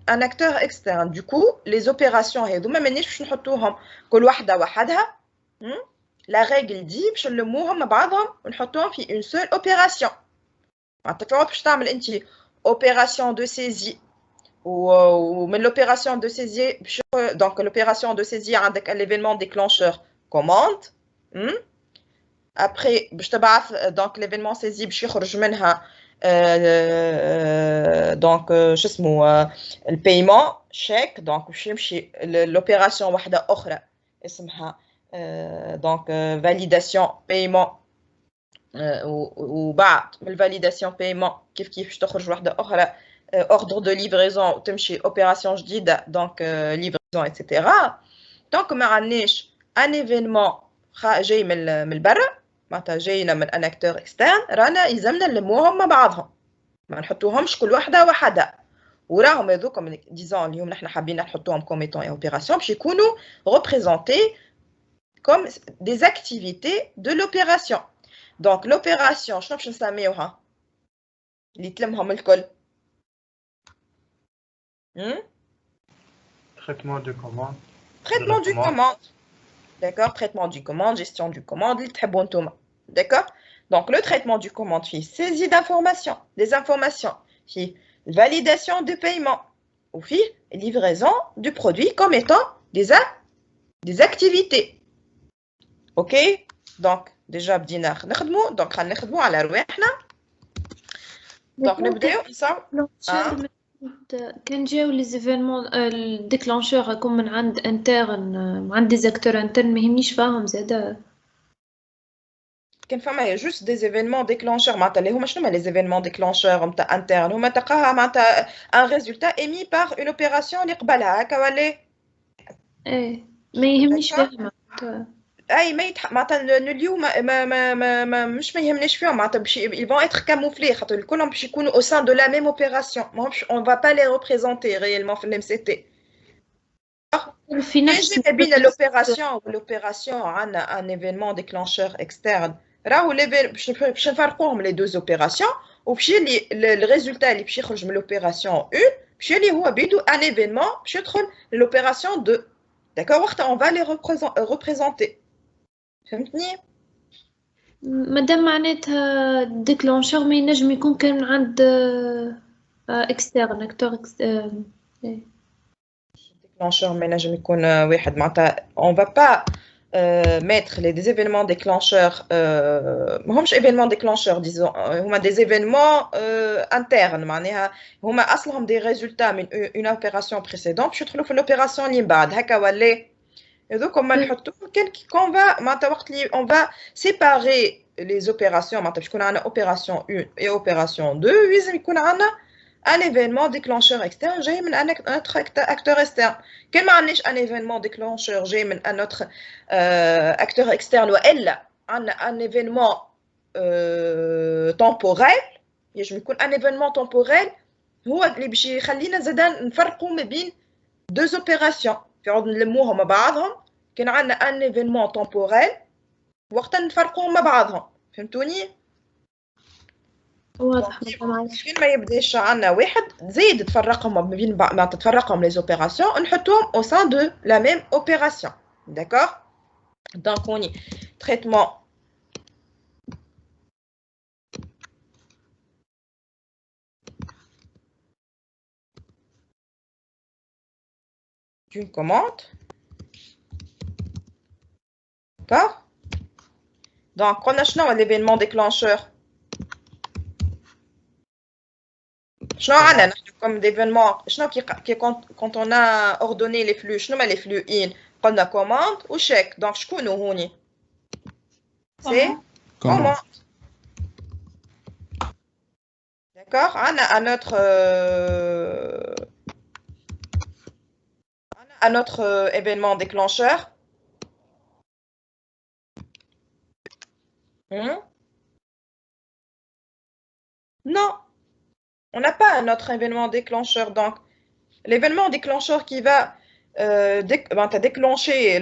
d'un acteur externe. Du coup, les opérations, la règle dit une seule opération. Opération de saisie ou l'opération de saisie, donc l'opération de saisie avec l'événement déclencheur commande. Après, donc l'événement saisie, donc شو اسمه البايمون شيك دونك باش يمشي لوبيراسيون واحده اخرى اسمها دونك فاليداسيون بايمون وبعد من الفاليداسيون بايمون كيف باش تخرج واحده اخرى اوردر دو ليفريزون وتمشي اوبيراسيون جديده دونك ليفريزون ايتترا دونك ما عندناش ان ايفينمون جاي من برا معناتها جاينا من ان اكتور اكسترن رانا يلزمنا نلموهم مع بعضهم ما نحطوهمش كل وحده وحده وراهم هذوك ديزون اليوم نحن حابين نحطوهم كوم ايتون اوبيراسيون باش يكونوا ريبريزونتي كوم دي اكتيفيتي دو لوبيراسيون دونك لوبيراسيون شنو باش نسميوها اللي تلمهم الكل
Traitement de commande.
traitement du commande d'accord traitement du commande gestion du commande اللي تحبوا نتوما d'accord donc le traitement du commande fait saisie d'informations des informations fait validation du paiement ou fait livraison du produit comme étant des activités ok donc déjà بدينا نخدموا donc غنخدموا على رواحنا donc نبداو نصاوب
كان جاو لي زيفينمون الديكلانشور راكم من عند انترن عند دي زاكتور انترن ما يهمنيش فاهم زاده
كان فما جوست دي زيفينمون ديكلانشور معناتها اللي هما شنو هما لي زيفينمون ديكلانشور نتاع انترن هما تلقاها معناتها ان ريزولتا ايمي بار اون اوبيراسيون اللي قبلها هكا ولا
ايه ما يهمنيش فاهم
اي ما معناتها اليوم ما مش ما يهمناش فيهم معناتها باش ils vont être camouflés خاطر الكلهم باش يكونوا au sein de la même opération ماهمش on va pas les représenter réellement في الام سي تي
في نفس
بين l'opération عندنا ان ايفينمون ديكلانشور اكسترن راهو باش نفرقوهم لي دوز اوبيراسيون وباش الريزولتا اللي باش يخرج من لوبيراسيون 1 باش اللي هو بيدو ان ايفينمون باش يدخل لوبيراسيون 2 d'accord وقتها on va les représenter فهمتني
مادام معناتها ديكلانشور ما ينجم يكون كان عند اكسترن اكتور
ديكلانشور ما ينجم يكون واحد معناتها on va pas mettre des événements déclencheurs ماهمش événements déclencheurs disons هما des événements internes معناها هما اصلهم des résultats من une opération précédente باش يدخلوا في l'opération اللي من بعد هكا ولا هذوك هما نحطوهم كان كون فا معناتها وقت اللي on va séparer les opérations معناتها باش يكون عندنا opération 1 et opération 2 لازم يكون عندنا un événement déclencheur externe جاي من un autre acteur externe كان ما عندناش un événement déclencheur جاي من un autre acteur externe والا عندنا un événement temporel يجب يكون un événement temporel هو اللي باش يخلينا زادا نفرقوا ما بين deux opérations يقعد نلموهم مع بعضهم كان عندنا ان ايفينمون تمبوريل وقتها نفرقوهم مع بعضهم فهمتوني
واضح
كل ما يبداش عندنا واحد زيد تفرقهم ما بين ما تتفرقهم لي اوبيراسيون نحطوهم او سان دو لا ميم اوبيراسيون داكور دونك اوني تريتمون d'une commande. D'accord? Donc, on a شنو l'événement déclencheur. شنو عندنا نحن comme d'événement شنو qui quand on a ordonné les flux شنو les flux in قلنا commande ou chèque. Donc شكونو هوني؟ C'est commande. D'accord? On a un autre événement déclencheur. Non, on n'a pas un autre événement déclencheur. Donc, l'événement déclencheur qui va déclencher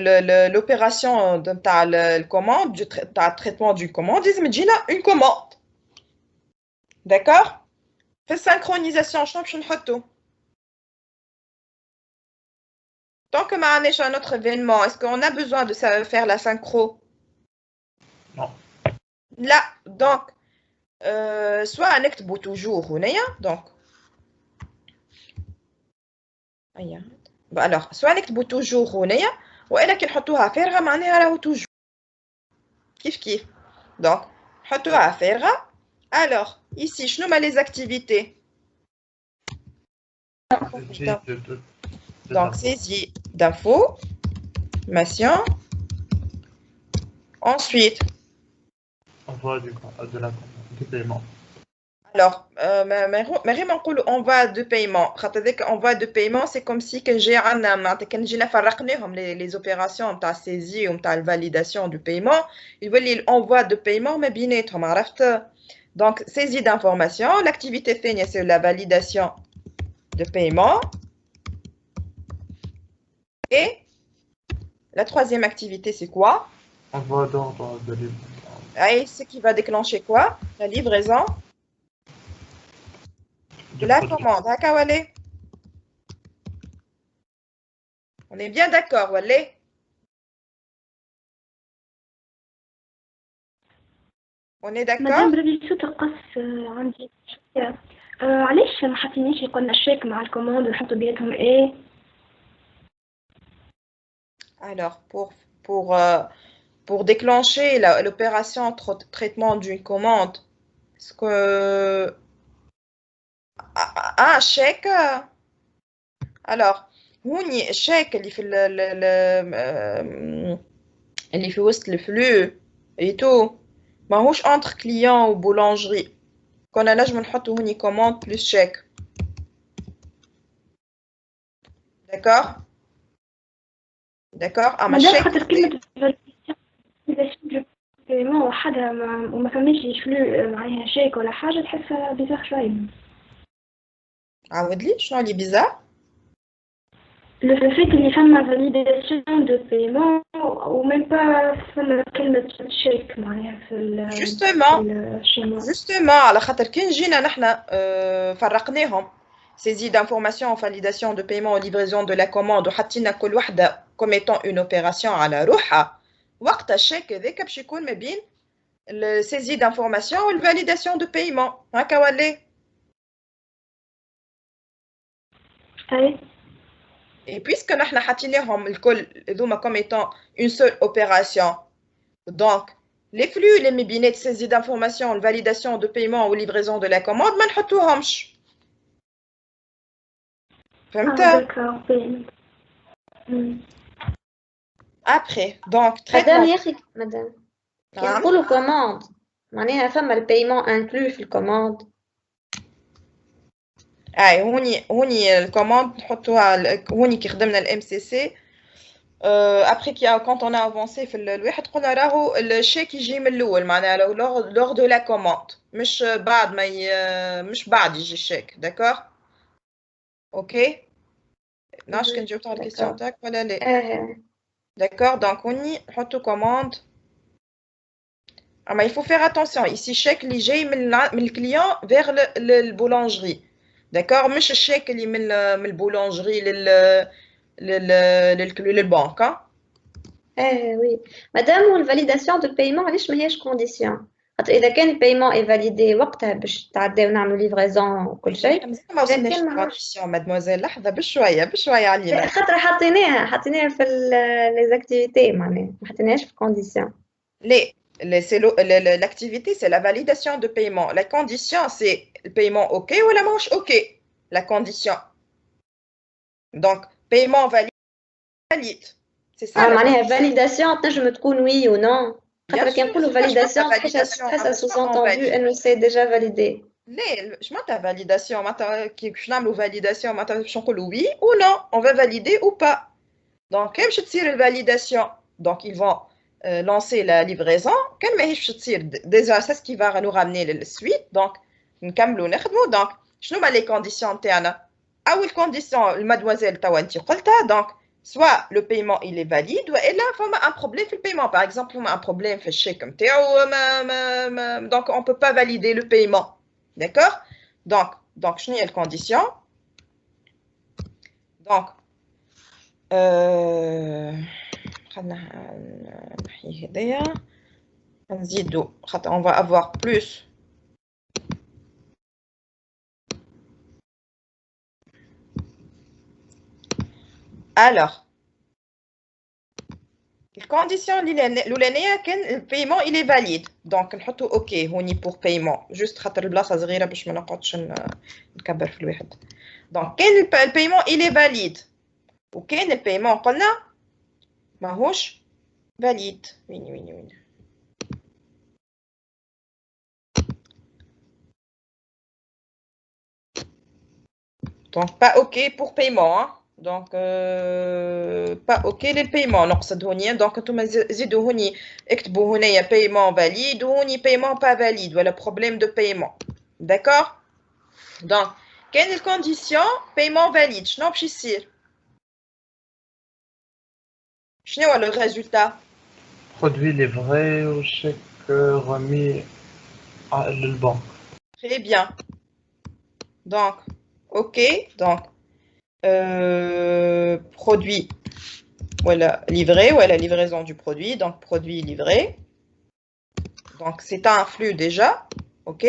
l'opération de la commande, du traitement d'une commande, imagine une commande. D'accord? Fait synchronisation, je vais نحطو. Tant que ما عندناش un autre événement, est-ce qu'on a besoin de faire la synchro?
Non.
Là, donc, soit نكتبو toujours هنايا donc alors soit نكتبو toujours هنايا والا كي نحطوها فارغه معناها راهو toujours كيف donc نحطوها فارغه. Alors ici شنو هما les activités? Donc saisie d'information. Ensuite
envoi du paiement.
Alors, envoi de paiement. Envoi de paiement, c'est comme si quand j'ai les opérations de saisie ou de validation du paiement, il veut l'envoi de paiement, mais bien donc saisie d'information. L'activité finie, c'est la validation de paiement. Et la troisième activité, c'est quoi?
Envoi d'ordre de livraison.
Et ce qui va déclencher quoi? La livraison de la commande. On est bien d'accord, Walé? On est d'accord?
مدام بربي شو تقص عندي علاش ما حطينيش يقولنا الشيك مع الكوموند ونحطوا بيناتهم ايه؟
Alors, pour déclencher l'opération traitement d'une commande, est-ce que un chèque, alors هوني الشيك اللي في اللي في وسط الفلو et tout ماهوش entre client ou boulangerie. كنا نجم نحطو هوني commande plus chèque. D'accord? D'accord? Ah,
مدام خاطر كلمة فاليداسيون وحدها وما فماش فلو معاها شيك ولا حاجة تحسها بيزار شوية.
عاود لي شنو اللي بيزار؟
Le fait qu'il y ait une validation de paiement ou même pas كلمة chèque معناها في
Justement على خاطر كي نجينا نحنا فرقناهم saisie d'information, validation de paiement ou livraison de la commande وحطينا كل وحدة comme étant une opération على روحها. وقت الشيك هذاك باش يكون ما بين saisie d'information و validation de paiement. هكا ولا؟
أي.
Et puisque nous avons comme étant une seule opération, donc les flux, les mébinets de saisie d'information, validation de paiement ou livraison de la commande, nous ne
d'accord.
Après, donc,
madame, كي نقولوا commande معناها فما البايمون inclus في الكوموند.
هوني الكوموند نحطوها هوني كي خدمنا الام سي سي. ابري quand on a avancé في الواحد قلنا راهو الشيك يجي من الاول معناها لور دو لا كوموند مش بعد ما مش بعد يجي الشيك. داكور اوكي نعرفش كان جاوبت على الكيستيون تاعك ولا لا. داكور دونك هوني نحطو كوموند. اما il faut faire attention ici chèque اللي جاي من الكليون vers البولانجري. D'accord, مش الشيك اللي من البولانجري للبنك.
وي مادام والفاليداسيون دو بايمون علاش ماهيش كونديسيون؟ خاطر اذا كان البايمون اي فاليدي وقتها باش تعداو نعملوا ليفريزون وكل شيء.
ما وصلناش للكونديسيون مادموزيل. لحظه بشويه علينا
خاطر حطيناها في لي زاكتيفيتي معناها ما حطيناهاش في كونديسيون.
ليه l'activité, c'est la validation de paiement. La condition, c'est le paiement OK ou la manche OK. La condition. Donc, paiement valide. C'est ça.
معناها validation تنجم تكون oui ou non. خاطر كي نقولوا validation تحسها sous-entendu انه c'est déjà validé.
ليه je معناتها validation معناتها كي باش نعملوا validation معناتها باش نقولوا oui ou non on va valider ou pas donc كي باش تصير validation donc ils vont lancer la livraison كان ماهيش باش تصير déjà c'est ce qui va nous ramener للسويت donc نكملوا نخدموا donc شنو هما les conditions تاعنا اول condition المادوازيل توا انت قلتها donc soit le paiement il est valide ou là فما un problème في le paiement par exemple فما un problème في الشيك نتاعو donc on peut pas valider le paiement d'accord donc شنو هي الكونديسيون donc خلينا نحيي هدايا نزيدو خاطر on va avoir plus alors الكونديسيون الاولانيه كان البايمون il est valide donc نحطو اوكي هوني pour paiement juste خاطر البلاصه صغيره باش ما نقعدش نكبر في الواحد donc كان البايمون il est valide وكان البايمون قلنا ماهوش valide وين donc pas ok pour paiement hein. donc pas ok للبايمون نقصد هوني donc انتم زيدوا هوني اكتبوا هنايا paiement valide وهوني paiement pas valide ولا problème de paiement d'accord donc كاين الكونديسيون paiement valide شنو باش يصير شنو هو لو ريزولتا
Produit livré ou chèque remis à l'banque.
très bien donc ok donc produit voilà livré ou la livraison du produit donc produit livré donc c'est un flux déjà ok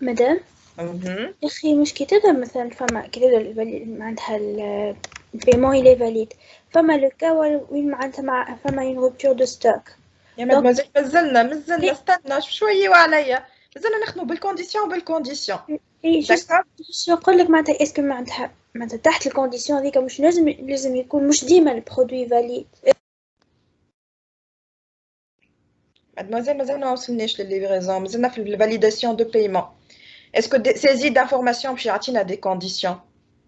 مدام يا أخي مش كي تقدر مثلا فما كي تقدر معناتها البيمون إلي فاليد فما لو كا وين معناتها مع فما une rupture de stock
يا مدموزيل مازلنا استنى شويه وعليا مازلنا نخدموا بالكونديسيون
اي شو نقول لك معناتها اسكو معناتها تحت الكونديسيون هذيك مش لازم يكون مش ديما البرودوي فاليد
مدموزيل مازلنا ما وصلناش للليفريزون مازلنا في الفاليداسيون دو بايمون اسكو سيزي دانفورماسيون باش يعطينا دي كونديسيون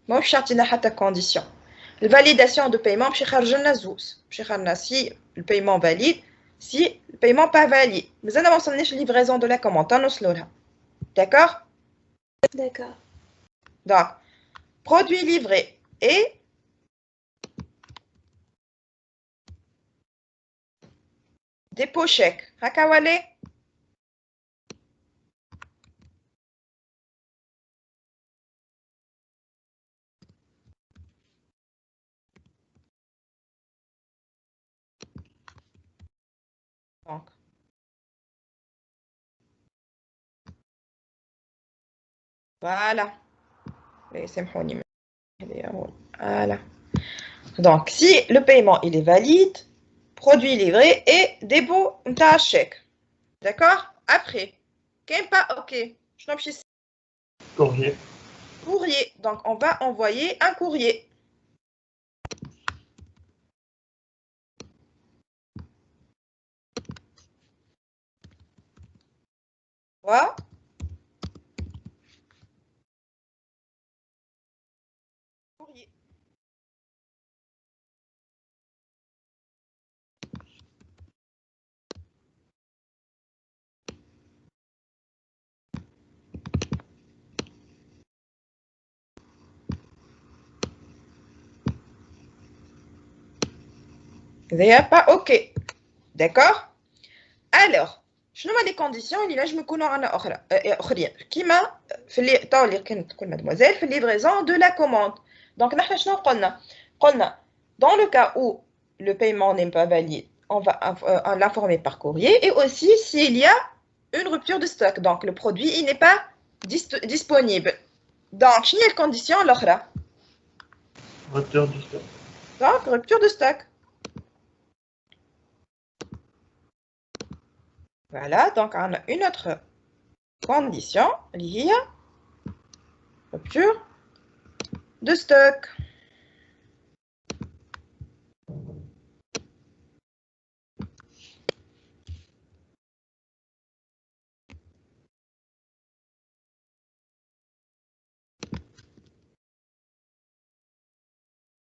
ماهوش يعطينا حتى كونديسيون الفاليداسيون دو بايمون باش يخرج لنا زوز باش يخرج لنا سي البايمون فاليد si le paiement pas valide. Mais on a mentionné la livraison de la commande. D'accord?
D'accord.
Donc, produit livré et dépôt chèque. Hakawale? Donc, voilà. Voilà. Donc, si le paiement il est valide, produit livré et dépôt d'un chèque. D'accord? Après, qu'est pas OK.
Courrier.
Courrier. Donc, on va envoyer un courrier. Voilà. Courrier. pas OK. D'accord? Alors, شنو هما لي كونديسيون اللي نجم يكونوا عندنا اخرين كيما في اللي طاو اللي كانت تقول مادموزيل في الليفريزون دو لا كوموند دونك نحن شنو قلنا dans le cas où le paiement n'est pas valide on va l'informer par courrier et aussi s'il y a une rupture de stock donc le produit il n'est pas disponible donc شنو هي الكونديسيون الاخرى
Rupture du stock.
donc rupture de stock. Voilà, donc on a une autre condition liée à rupture de stock.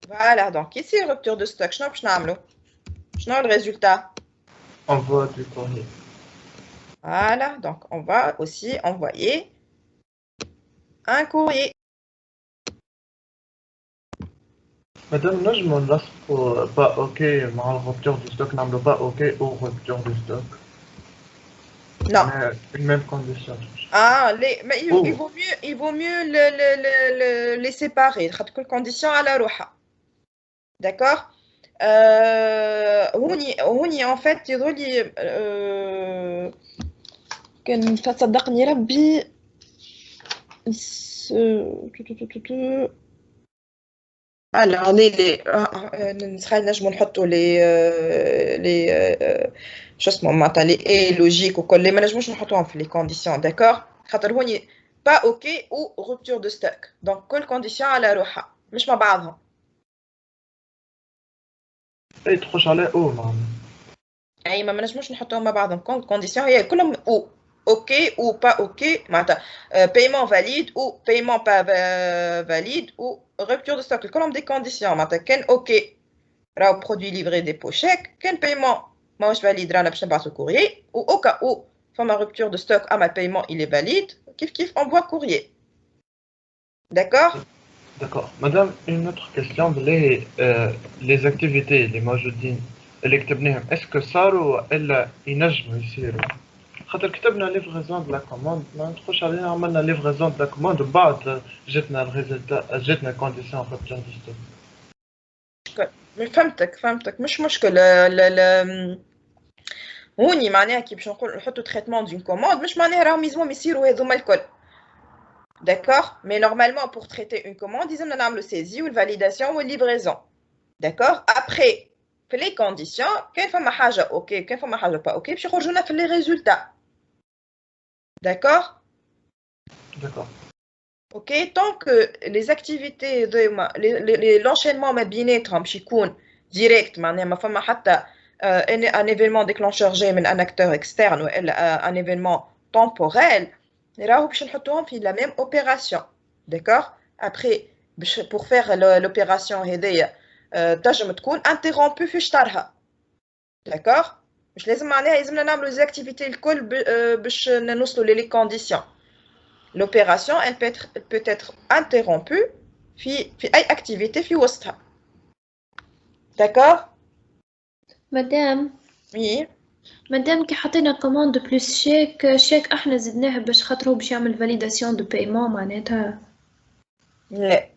Voilà, donc ici, rupture de stock. Je n'ai le résultat.
Envoi du courrier.
Voilà, donc on va aussi envoyer un courrier.
Madame, là, je m'en lasse pour pas OK, مع rupture du stock, n'amène pas OK ou rupture du stock.
Non.
Mais une même condition.
Ah, mais il vaut mieux les séparer. خاطر كل condition على روحها. D'accord. هوني en fait يظهر لي كان تصدقني ربي alors نجمو نحطوا لي شو اسمه معناتها لي لوجيك وكل اللي ما نجموش نحطوهم في لي كونديسيون داكور خاطر هوني با اوكي او روبتور دو ستوك دونك كل كونديسيون على روحها مش مع بعضهم.
اي تخش على او معناها
اي ما نجموش نحطوهم مع بعضهم كونديسيون هي كلهم او اوكي او با اوكي معناتها بايمون فاليد او بايمون با فاليد او rupture de stock كلهم دي كونديسيون معناتها كان اوكي راهو برودوي ليفري ديبو شيك كان بايمون ماهوش فاليد رانا باش نبعثو كوريي و اوكا او فما rupture de stock اما البايمون il est valide كيف envoie courrier. D'accord.
D'accord. Madame, une autre question. Les activités, les موجودين اللي كتبناهم, est-ce que صاروا إلا ينجموا يصيروا؟ خاطر كتبنا livraison de la commande, ما ندخلش عليها عملنا livraison de la commande وبعد جاتنا الريزلتا جاتنا condition rupture de stock.
فهمتك مش مشكل هوني معناها كي باش نحطوا traitement d'une commande مش معناها راهم يلزمهم يصيروا هذوما الكل. D'accord. Mais normalement pour traiter une commande ils ont le saisie ou la validation ou la livraison. D'accord. Après في les conditions كاين فما حاجه اوكي كاين فما حاجه با اوكي باش يخرجوا لنا في les résultats. D'accord.
D'accord.
Ok, tant que les activités l'enchaînement ما بيناتهم باش يكون direct معناها ما فما حتى un événement déclencheur جاي من un acteur externe ou un événement temporel راهو باش نحطوهم في la même opération. D'accord. Après pour faire l'opération هذيا تنجم تكون interrompue في شطرها. D'accord. مش لازم معناها لازمنا نعملوا les activités الكل باش نوصلوا les conditions. L'opération elle peut être interrompue في أي activité في وسطها. D'accord.
مدام.
Oui.
مادام كي حطينا كوموند بلس شيك احنا زدناه باش خاطر هو باش يعمل فاليداسيون دو بايمون معناتها
لا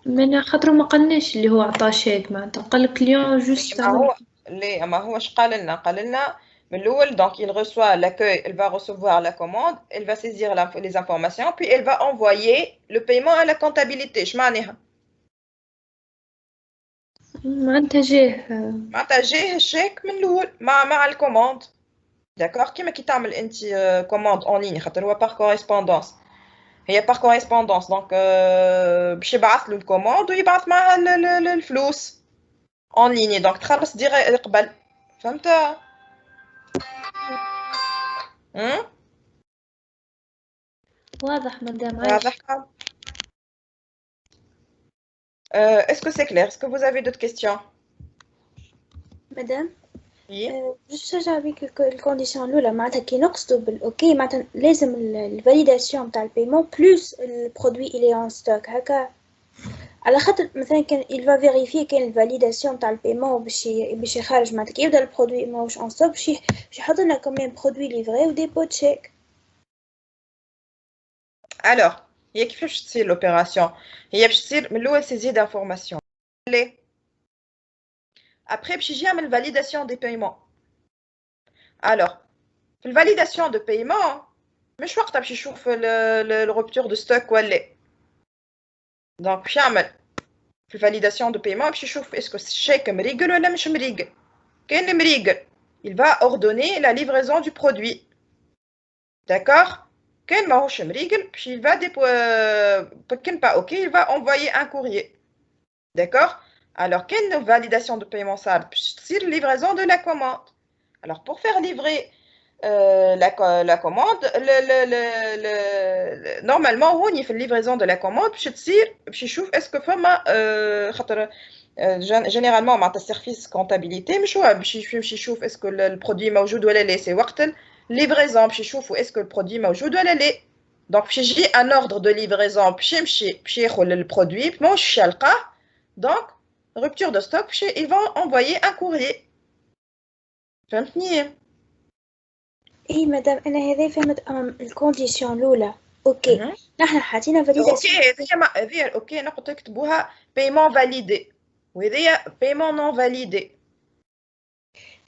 من خاطر ما قالناش اللي هو عطاه شيك معناتها قال لك اليوم جوست
ما هوش قال لنا من الاول donc il reçoit l'accueil elle va recevoir la commande elle va saisir les informations puis elle va envoyer le paiement à la comptabilité اش معناها
معناتها جاه
الشيك من الاول مع الكوموند. داكوغ كيما كي تعمل انت كوموند اون لين خاطر هو بار كوريسبوندونس هي بار كوريسبوندونس دونك باش يبعث له الكوموند ويبعث معها الفلوس اون لين دونك تخلص دير قبل فهمت.
واضح مدام
واضح. Est-ce que c'est clair? Est-ce que vous avez d'autres questions?
Madame.
Oui.
باش نرجع بيك الكونديسيون الأولى معناتها كي نقصدوا بالأوكي معناتها لازم الفاليداسيون تاع البايمون بلوس البرودوي إلي أون ستوك هكا على خاطر مثلا كان il va vérifier كاين الفاليداسيون تاع البايمون باش يخرج معناتها كي يبدا البرودوي ماهوش أون ستوك باش يحط لنا كوميام برودوي ليفري وديبو تشيك.
Alors هي كيفاش تصير l'opération؟ هي باش تصير من الأول saisie d'information. Après باش يجي يعمل validation des paiements. Alors في validation de paiement مش وقتها باش يشوف الرupture de stock ولا. Donc باش يعمل في validation de paiement باش يشوف est-ce que الشيك مريقل ولا مش مريقل. كاين مريقل il va ordonner la livraison du produit. D'accord. Quand ماهوش مريقل, il va quand pas OK, il va envoyer un courrier. D'accord? Alors, quelle validation de paiement ça? C'est la livraison de la commande. Alors, pour faire livrer la commande, normalement, on y fait la livraison de la commande, puis est-ce que généralement, on a service comptabilité, mais est-ce que le produit موجود ولا لا, c'est وقت livraison, puis est-ce que le produit موجود ولا لا. Donc, j'ai un ordre de livraison, puis le produit, puis donc, rupture de stock, ils vont envoyer un courrier. فهمتني؟
اي مدام انا هذا فهمت الكونديسيون الاولى اوكي نحن حاطين فاليداسيون
هذه اوكي نقطه تكتبوها paiement validé وهذه paiement non validé.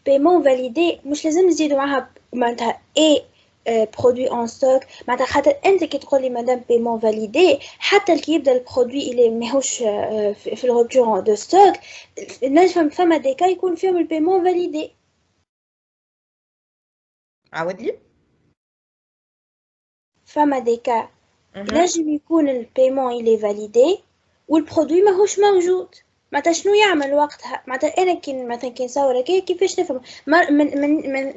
paiement validé مش لازم نزيدوا معها معناتها اي برودوي اون ستوك معناتها خاطر انت كي تقول لي مدام paiement validé حتى كي يبدا البرودوي اللي ماهوش في الروبتور دو ستوك نجم فما دي كا يكون فيهم البيمون validé.
عاود لي.
فما دي كا نجم يكون البيمون اللي فاليدي والبرودوي ماهوش موجود. معناتها شنو يعمل وقتها؟ معناتها انا كي مثلا كي نصور هكايا كيفاش نفهم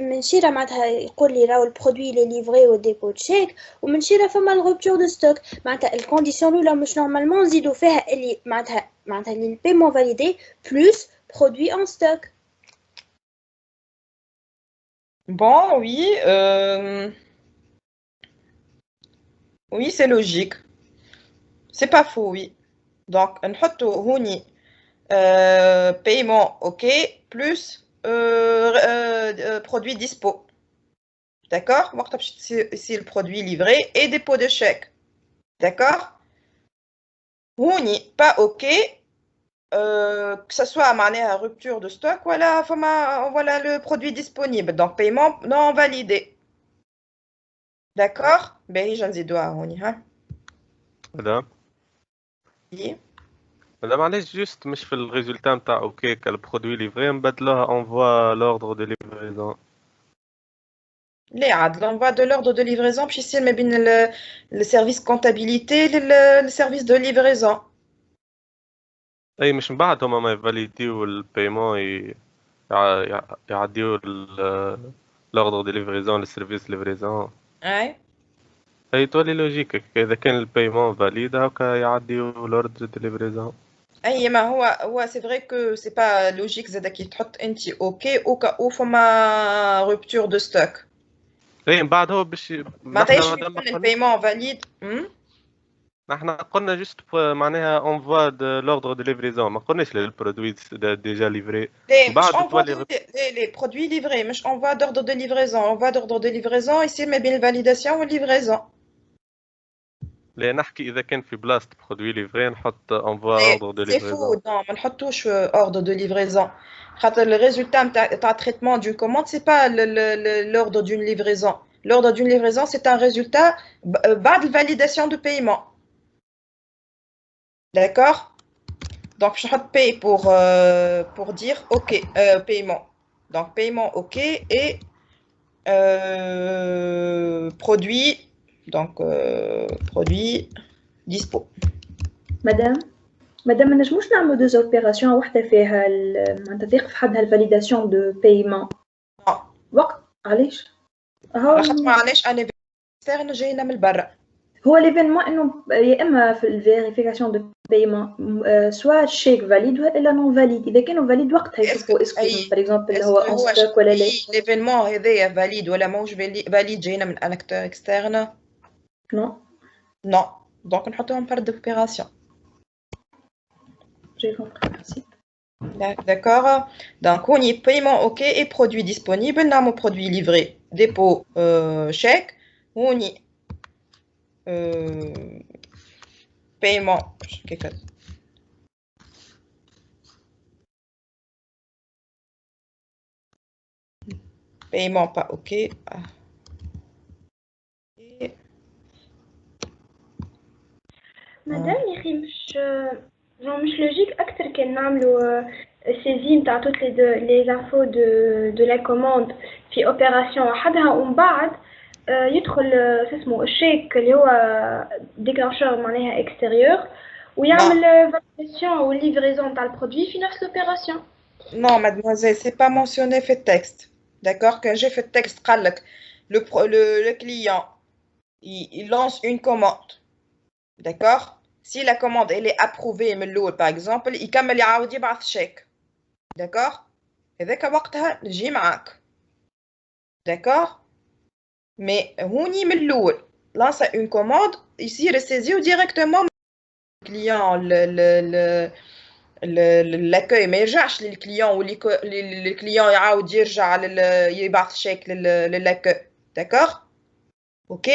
من شيره معناتها يقول لي راهو البرودوي اللي ليفري وديبو تشيك ومن شيره فما الغوبتور دو ستوك. معناتها الكونديسيون الاولى مش نورمالمون نزيدو فيها اللي معناتها اللي البيمون فاليدي بلس برودوي اون ستوك.
Bon, oui, oui, c'est logique. C'est pas faux, oui. Donc, on met paiement OK plus produit dispo. D'accord? Ici, le produit livré et dépôt de chèque. D'accord? On pas OK. Que ce soit à rupture de stock, voilà le produit disponible. Donc, paiement non validé. D'accord? Ben, j'en ai deux.
Madame.
Oui.
Madame, allez juste, mais je fais le résultat de OK, que le produit livré, on voit l'ordre de livraison.
L'envoi de l'ordre de livraison, puis ici, le service comptabilité, le service de livraison.
اي مش من بعد هما ما يفاليديو البايمون يعديو l'ordre de livraison للسيرفيس ليفريزون. اي تولي لوجيك اذا كان البايمون فاليد هكا يعديو l'ordre de livraison.
اي ما هو سي فري كو سي با لوجيك زادا كي تحط انت اوكي او فما روبتور دو ستوك.
اي من بعد هو باش
معناتها يكون البايمون فاليد.
نحن قلنا جست معناها اونفوا لوردر دو ليفريزون ما قلناش البرودوي ديجا ليفري.
بعد تولي لي برودوي ليفري مش اونفوا دوردر دو ليفريزون. اونفوا دوردر دو ليفريزون يصير ما بين الفاليداسيون والليفريزون.
لا نحكي اذا كان في بلاصه برودوي ليفري نحط اونفوا اوردر دو ليفريزون.
سي فو نو ما نحطوش اوردر دو ليفريزون خاطر لو ريزولتا تاع تريتمون دون كوموند سي با l'ordre d'une livraison. L'ordre d'une livraison c'est un résultat بعد الفاليداسيون دو بايمون. D'accord? Donc, je vais payer pour dire OK, paiement. Donc, paiement OK et produit, donc produit dispo.
Madame, ما نجموش نعملوا deux opérations واحدة فيها معناتها تقف حدها الفاليداسيون دو بايمون. وقت علاش؟
خاطر معليش انا اكسترن جاينا من برا.
هو ليفينمون انه يا اما في الفيريفيكاسيون دو بايمون سوا الشيك فاليد ولا نون فاليد. اذا كانوا فاليد وقتها يشوفوا اسكو باغ اكزومبل هو اون ستوك ولا لا.
ليفينمون هذايا فاليد ولا ماهوش فاليد جاينا من ان اكتور اكسترن. نو دونك نحطوهم بار دوبيراسيون.
J'ai compris, merci.
D'accord. Donc, on y est paiement OK et produit disponible. On a produit livré, dépôt, chèque. On y paiement. Paiement pas OK.
Madame, مش لوجيك أكتر كان نعملوا سيزين تاع toutes les infos de la commande في opération وحدها ومن بعد
يدخل اسمه الشيك اللي هو ديكلانشور معناها اكستيريور ويعمل فاليداسيون ou livraison تاع البرودوي في نفس l'opération.
Non, mademoiselle, c'est pas mentionné في التكست. D'accord, quand j'ai fait le texte, le client, il lance une commande. D'accord? Si la commande elle est approuvée, par exemple, il كمل يعاود يبعث chèque. D'accord? هذاك وقتها نجي معاك. D'accord? Mais هوني من الأول lance une commande, يصير saisir directement le client l'accueil ما يرجعش للكليون والكليون يعاود يرجع يبعث شيك للاكcueil. D'accord? OK?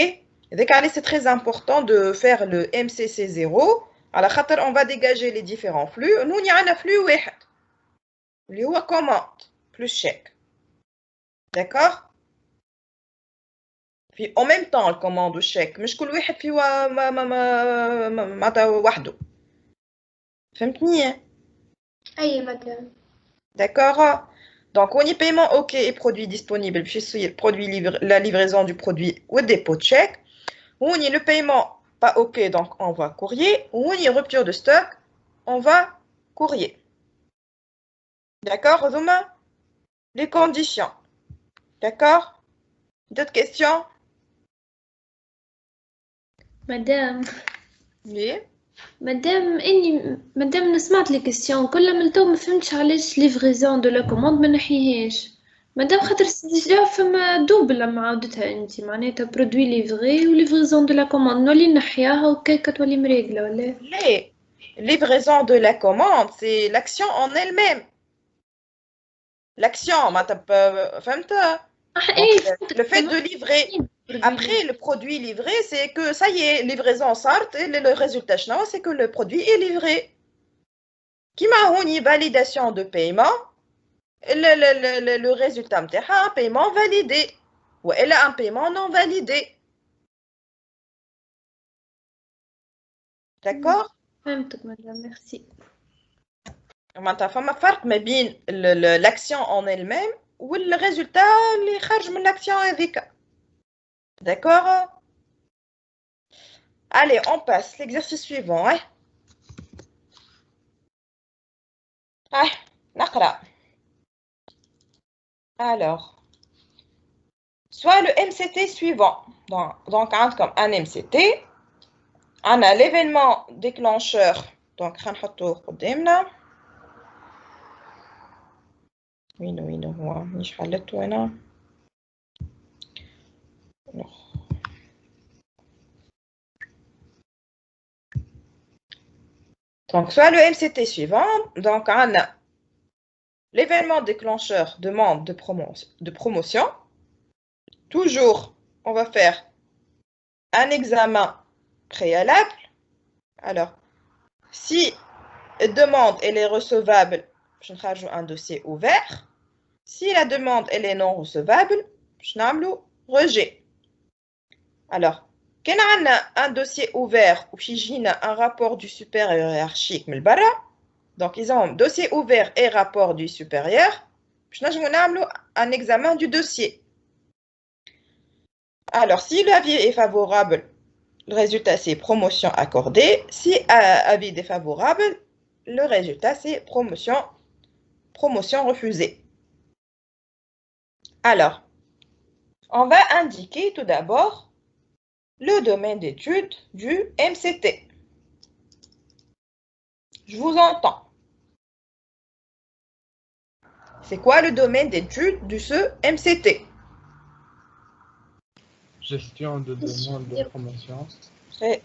Donc, c'est très important de faire le MCC0. على خاطر on va dégager les différents flux. Nous, il y a un flux واحد اللي هو commande plus chèque. D'accord? Puis en même temps, le commande ou chèque. مش كل واحد فيه معناتها وحده. فهمتني؟
أي madame.
D'accord? Donc, on y paiement OK et produit disponible. La livraison du produit ou dépôt de chèque. On y le paiement pas OK, donc on va courrier. On y rupture de stock, on va courrier. D'accord, Zuma? Les conditions. D'accord? D'autres questions?
Madame.
Oui.
مادام سمعت لي كيستيون كلها من تو ما فهمتش علاش ليفريزون دو لا كوموند ما نحيهاش مادام خاطر ديجا فما دوبل لما عاودتها انت معناتها برودوي ليفري وليفريزون دو لا كوموند نولي نحياها وكيكا تولي مريقله ولا
لا livraison de la commande c'est l'action en elle-même l'action معناتها فهمت le fait de livrer après le produit livré c'est que ça y est livraison صارت et le résultat c'est que le produit est livré كيما هوني validation de paiement le résultat نتاعها un paiement validé ou elle a un paiement non validé. D'accord?
فهمتك madame, merci.
معناتها فما فرق ما بين l'action en elle-même ou le résultat اللي خارج من l'action هذيك. D'accord? Allez, on passe l'exercice suivant. نقرأ. Alors, soit le MCT suivant. Donc, comme un MCT, on a l'événement déclencheur. Donc, هنحطوه قدامنا. وين هو؟ مش حلته هنا. Donc, soit le MCT suivant. Donc, on a l'événement déclencheur demande de promotion. Toujours, on va faire un examen préalable. Alors, si la demande elle est recevable, je rajoute un dossier ouvert. Si la demande elle est non recevable, je n'amène rejet. Alors, quand on a un dossier ouvert ou un rapport du supérieur hiérarchique, donc ils ont un dossier ouvert et rapport du supérieur, je n'amène un examen du dossier. Alors, si l'avis est favorable, le résultat c'est promotion accordée. Si avis défavorable, le résultat c'est promotion refusée. Alors, on va indiquer tout d'abord le domaine d'étude du MCT. Je vous entends. C'est quoi le domaine d'étude de ce MCT?
Gestion de demande de promotion.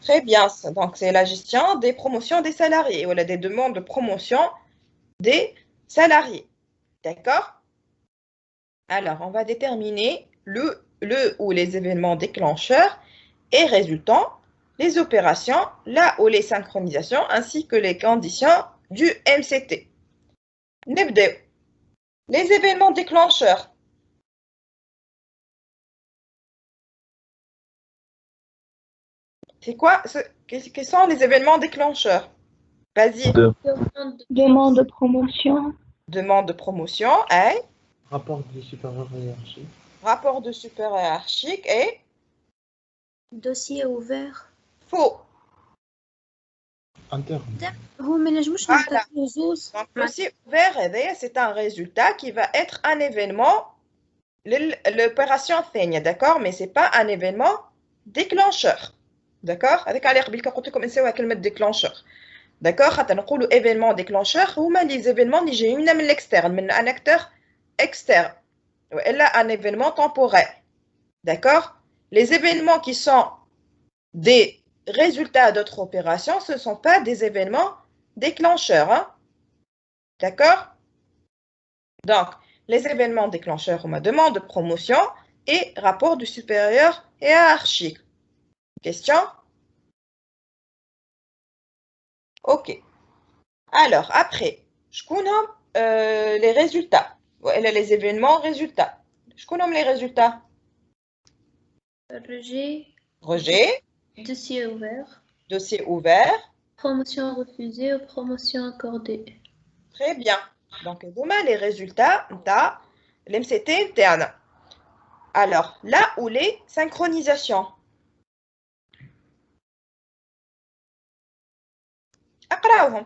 Très bien. Donc, c'est la gestion des promotions des salariés ou des demandes de promotion des salariés. D'accord? Alors, on va déterminer le ou les événements déclencheurs et résultants, les opérations, là où les synchronisations, ainsi que les conditions du MCT. Les événements déclencheurs. C'est quoi? Quels sont les événements déclencheurs? Vas-y.
Demande de promotion.
Demande de promotion,
Rapport de supérieur hiérarchique.
Rapport de supérieur hiérarchique et
dossier ouvert.
Faux.
Interne.
هو ما نجموش
Voilà.
نعطيو زوز.
Donc, dossier ouvert, c'est un résultat qui va être un événement, l'opération ثانية, d'accord? Mais ce n'est pas un événement déclencheur. D'accord? Avec على قبل قلت لكم نساوها كلمة déclencheur. D'accord? حتى نقولوا événement déclencheur هما les événements اللي جايين من l'externe, من un acteur externe. وإلا un événement temporel. D'accord? Les événements qui sont des résultats d'autres opérations, ce ne sont pas des événements déclencheurs. Hein? D'accord? Donc, les événements déclencheurs, on me demande de promotion et rapport du supérieur hiérarchique. Question? Ok. Alors, après, je connais les résultats. Les événements résultats. Je connais les résultats.
Rejet.
Rejet.
Dossier ouvert.
Dossier ouvert.
Promotion refusée ou promotion accordée.
Très bien. Donc, les résultats, l'MCT interne. Alors, là où les synchronisations. أقرأهم.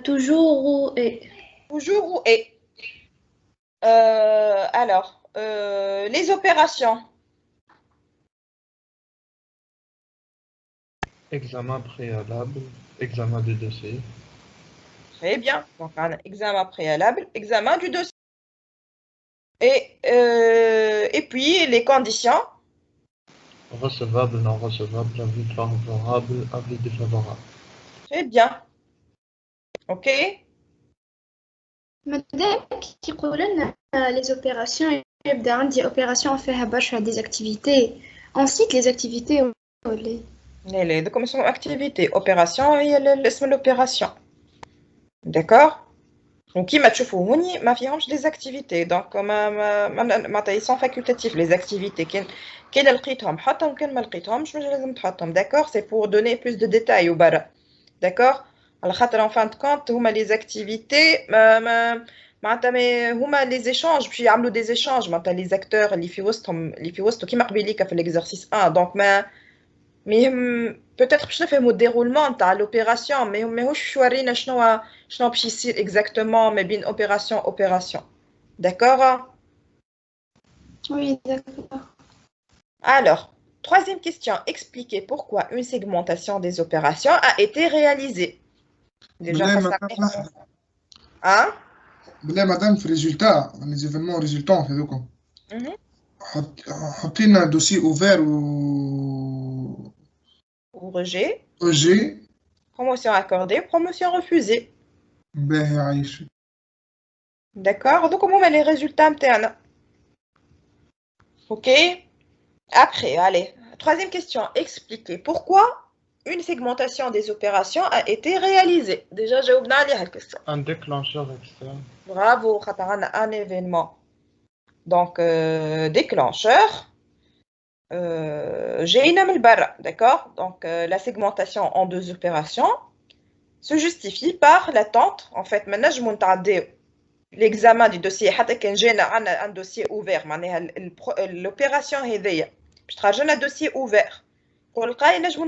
Toujours ou et.
Toujours ou et. Alors, les opérations.
Examen préalable, examen du dossier.
Très bien. Donc, un examen préalable, examen du dossier. Et puis, les conditions.
Recevable, non recevable, avis favorable, avis défavorable.
Très bien. OK.
مادام كيقولوا لنا les opérations يبدا عندي opération فيها برشا des activités on cite les activités ولا
Les deux commissions activité, opération et l'isme de l'opération. D'accord? Donc, qui m'a تشوفوا هوني ما فيهمش des activités. Donc, ils sont facultatifs les activités. كي لقيتهم حطهم كان ما لقيتهمش مش لازم تحطهم. D'accord? C'est pour donner plus de détails au bara. D'accord? على خاطر en fin de compte هما les activités معناتها هما les échanges باش يعملوا des échanges معناتها les acteurs اللي في وسطهم كيما قبيليك في l'exercice 1. Donc mais peut-être باش نفهموا الديرولمون تاع l'opération mais ماهوش يورينا شنو باش يصير exactement ما بين opération. D'accord?
Oui, d'accord.
Alors, troisième question, expliquez pourquoi une segmentation des opérations a été réalisée. Déjà, hein?
Madame, في résultat, les événements résultants, حطينا un dossier ouvert
ou rejet.
Rejet.
Promotion accordée, promotion refusée.
باهي عايش.
D'accord, donc comment les résultats internes? Ok. Après, allez, troisième question, expliquez pourquoi une segmentation des opérations a été réalisée. Déjà, j'ai oublié la question.
Un déclencheur externe.
Bravo, un événement. Donc, déclencheur. J'ai une barre, d'accord? Donc, la segmentation en deux opérations se justifie par l'attente. En fait, maintenant, l'examen du dossier. Un dossier ouvert. L'opération est un dossier ouvert. Pour le cas, nous avons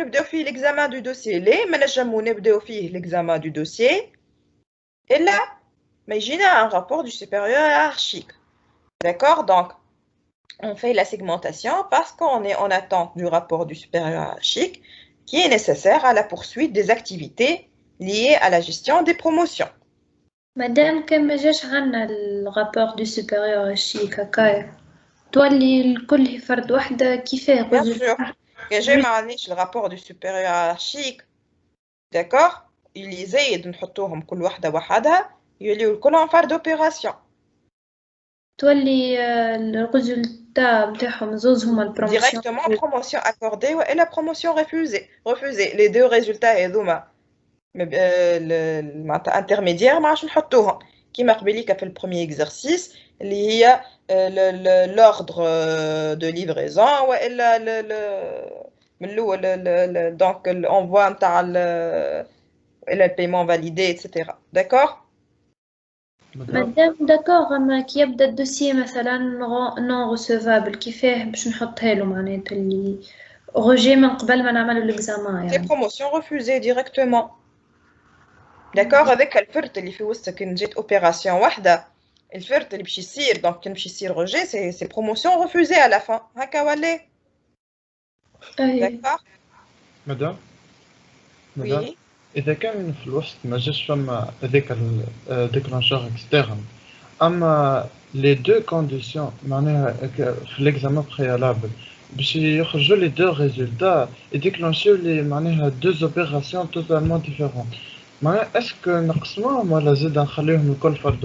l'examen du dossier. Nous avons l'examen du dossier. Et là, imaginez un rapport du supérieur hiérarchique. D'accord? Donc, on fait la segmentation parce qu'on est en attente du rapport du supérieur hiérarchique qui est nécessaire à la poursuite des activités liées à la gestion des promotions.
Madame, comme j'ai le rapport du supérieur hiérarchique, تولي الكل فرد وحدة كيفاه
Bien sûr. Que j'ai معليش le rapport du supérieur hiérarchique. D'accord? اللي زايد نحطوهم كل وحدة وحدها يوليو الكل en phase d'opération.
تولي الريزولتا نتاعهم زوز هما البروموسيون.
Directement promotion accordée et la promotion refusée. Les deux résultats هذوما intermédiaires ما عادش نحطوهم كيما قبيليك في البروميير exercice اللي هي l'ordre de livraison والا من الاول donc l'envoi نتاع le paiement validé etc. D'accord?
مادام داكوغ اما كي يبدا الدوسيي مثلا نون ريسيفابل كيفاه باش نحطها له معناتها اللي روجي من قبل ما نعملوا l'examen
C'est
يعني.
promotion refusée directement. D'accord, avec الفرط اللي في وسط كي جات اوبيراسيون واحده الفرط اللي باش يصير دونك كي باش يصير روجي سي بروموسيون ريفوزي على فان هكا ولا داكور
مدام
وي
إذا كان في الوسط ما جاش فما هذاك الديكلانشور اكسترن أما لي دو كونديسيون معناها في ليكزامان بريالابل باش يخرجوا لي دو ريزولتا يديكلانشيو لي معناها دو اوبيراسيون توتالمون ديفيرون معناها اسكو نقسموهم ولا زيد نخليهم الكل فرد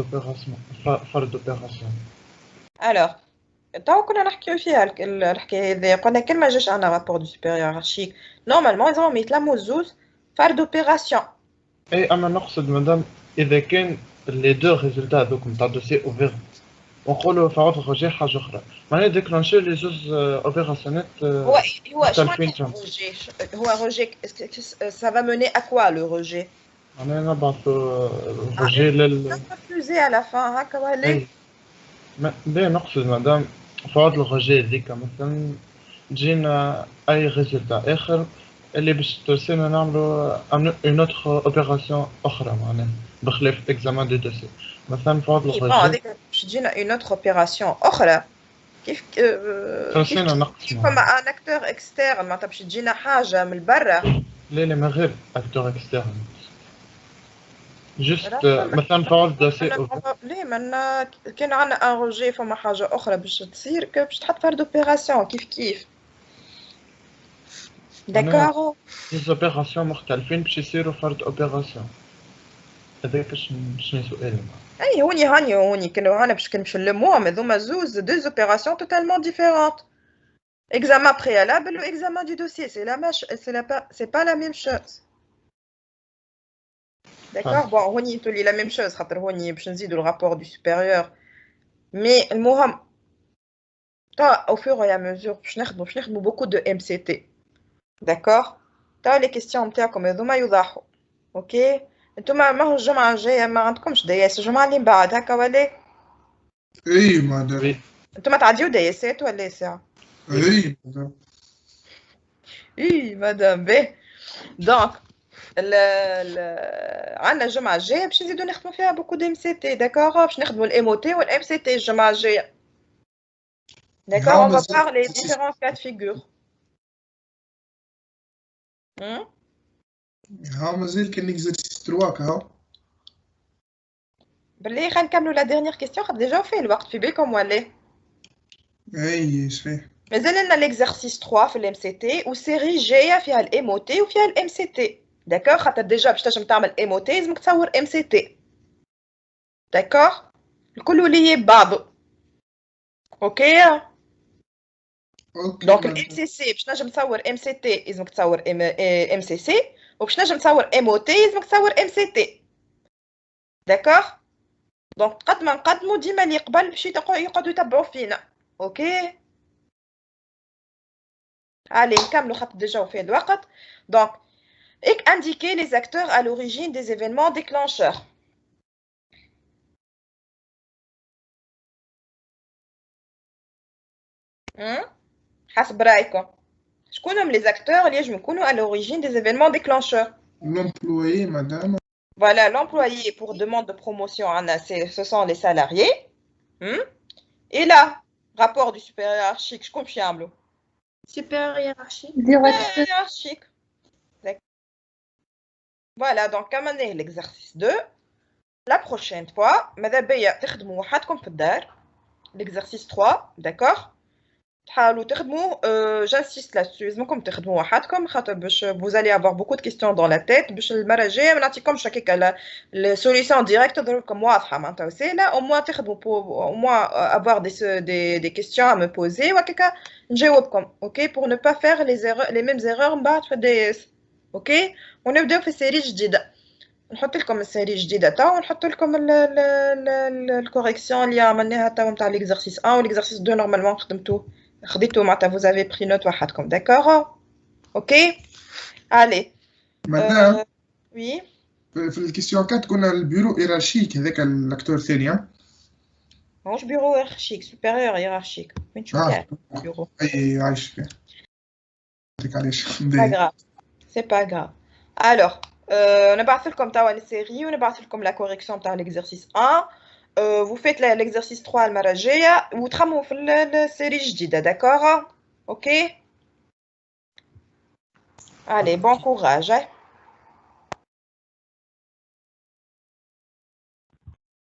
اوبيراسيون
الوغ تو كنا نحكيو فيها الحكايه هذه قلنا كان ما جاش عندنا رابور دو سوبيريور هيرارشيك نورمالمون لازم يتلموا الزوز فرد اوبيراسيون
اي اما نقصد مدام اذا كان لي دو ريزولتا هذوك نتاع دوسي اوفير ونقولوا في عوض الروجي حاجه اخرى معناها ديكلانشيو لي زوز اوبيراسيونات
هو روجي هو روجي ça va mener à quoi le rejet
معناها نبعثوا الروجي لل
refusé à la fin هكا ولا
لا نقصد مدام في عوض الروجي ذيك مثلا تجينا اي ريزولتا اخر اللي باش ترسلنا نعملوا اون اوتر اوبيراسيون اخرى معناها بخلاف اكزامان دو دوسي مثلا في عوض الروجي
هذيك باش تجينا اون اوتر اوبيراسيون اخرى كيف
ترسلنا نقص
مع ان اكتور اكسترن معناتها باش تجينا حاجه من برا
لا ما غير اكتور اكسترن جست مثلا في عوض دوسي
ليه من كان عندنا ان روجي فما حاجه اخرى باش تصير باش تحط فرد اوبيراسيون كيف داكور
لي اوبيراسيون مختلفين باش يصيروا فرد اوبيراسيون هذاك شنو سؤالي
اي هوني كانوا هنا باش كنمشيو نلموهم هذوما زوز دو اوبيراسيون توتالمون ديفيرونت examen préalable ou examen du dossier c'est pas la même chose d'accord bon هوني تولي la même chose خاطر هوني باش نزيدوا le rapport du supérieur mais المهم تا au fur et à mesure باش نخدموا beaucoup de MCT d'accord تا les questions نتاعكم هذوما يوضحوا اوكي انتوما ما هو الجمعه الجايه ما عندكمش دياس الجمعه اللي بعد هكا ولا
اي مدام
انتوما تعديو دياسات ولا ساعه
اي مدام
اي مدام به دونك عندنا الجمعه الجايه باش نزيدو نخدموا فيها بوكو دي ام سي تي داكور باش نخدموا الام او تي والام سي تي الجمعه الجايه داكور اون فا بارلي ديفيرون كات فيغور
ها مازال كان اكزرسيس 3 ها
بالله خلينا نكملوا لا ديرنيير كيستيون خاطر ديجا فيه الوقت في بالكم ولا
اي صحيح
مازال لنا ليكزرسيس 3 في الام سي تي وسيري جايه فيها الام او تي وفيها الام سي تي داكور خاطر ديجا باش تنجم تعمل ام او تي لازمك تصور ام سي تي داكور الكل ولي بعض اوكي دونك الام سي سي باش نجم تصور ام سي تي لازمك تصور ام سي سي وباش نجم تصور ام او تي لازمك تصور ام سي تي داكور دونك قد ما نقدموا ديما اللي قبل باش يقعدوا يتبعوا فينا اوكي allez نكملوا خاطر ديجا وفيه الوقت دونك indiquer les acteurs à l'origine des événements déclencheurs حسب رايكم شكون هم les acteurs اللي يجموا يكونوا à l'origine des événements déclencheurs
l'employé madame
voilà l'employé pour demande de promotion ce sont les salariés et là rapport du supérieur hiérarchique شكون باش يعملوا
supérieur hiérarchique
hiérarchique voilà donc comme on est l'exercice 2 la prochaine fois ماذا بيا تخدموا وحدكم في الدار l'exercice 3 d'accord تحاولوا تخدموا j'insiste là-dessus لازمكم تخدموا وحدكم خاطر باش vous allez avoir beaucoup de questions dans la tête باش المره الجايه ما نعطيكمش هكاك la solution directe دركم واضحه معناتها وسهله au moins تخدموا au moins avoir des questions à me poser وهكاك نجاوبكم اوكي pour ne pas faire les mêmes erreurs من بعد في الدياس اوكي ونبداو في سيري جديده نحط لكم السيري جديده تا ونحط لكم الكوريكسيون اللي عملناها تا نتاع ليكزرسيس 1 وليكزرسيس 2 نورمالمون خديتو معناتها vous avez pris note وحدكم داكور اوكي allez
مدام
oui
في الكيستيون 4 كنا البيرو هيرارشيك هذاك الاكتور الثاني
ماهوش بيرو هيرارشيك سوبيريور هيرارشيك وين تشوف بيرو
اي عايش فيه
Pas grave. C'est pas grave. Alors, on a parlé comme ça les séries, on a parlé comme la correction de l'exercice 1. Vous faites l'exercice 3 à Marajaya, vous travaillez la série جديدة, d'accord? Ok? Allez, bon courage.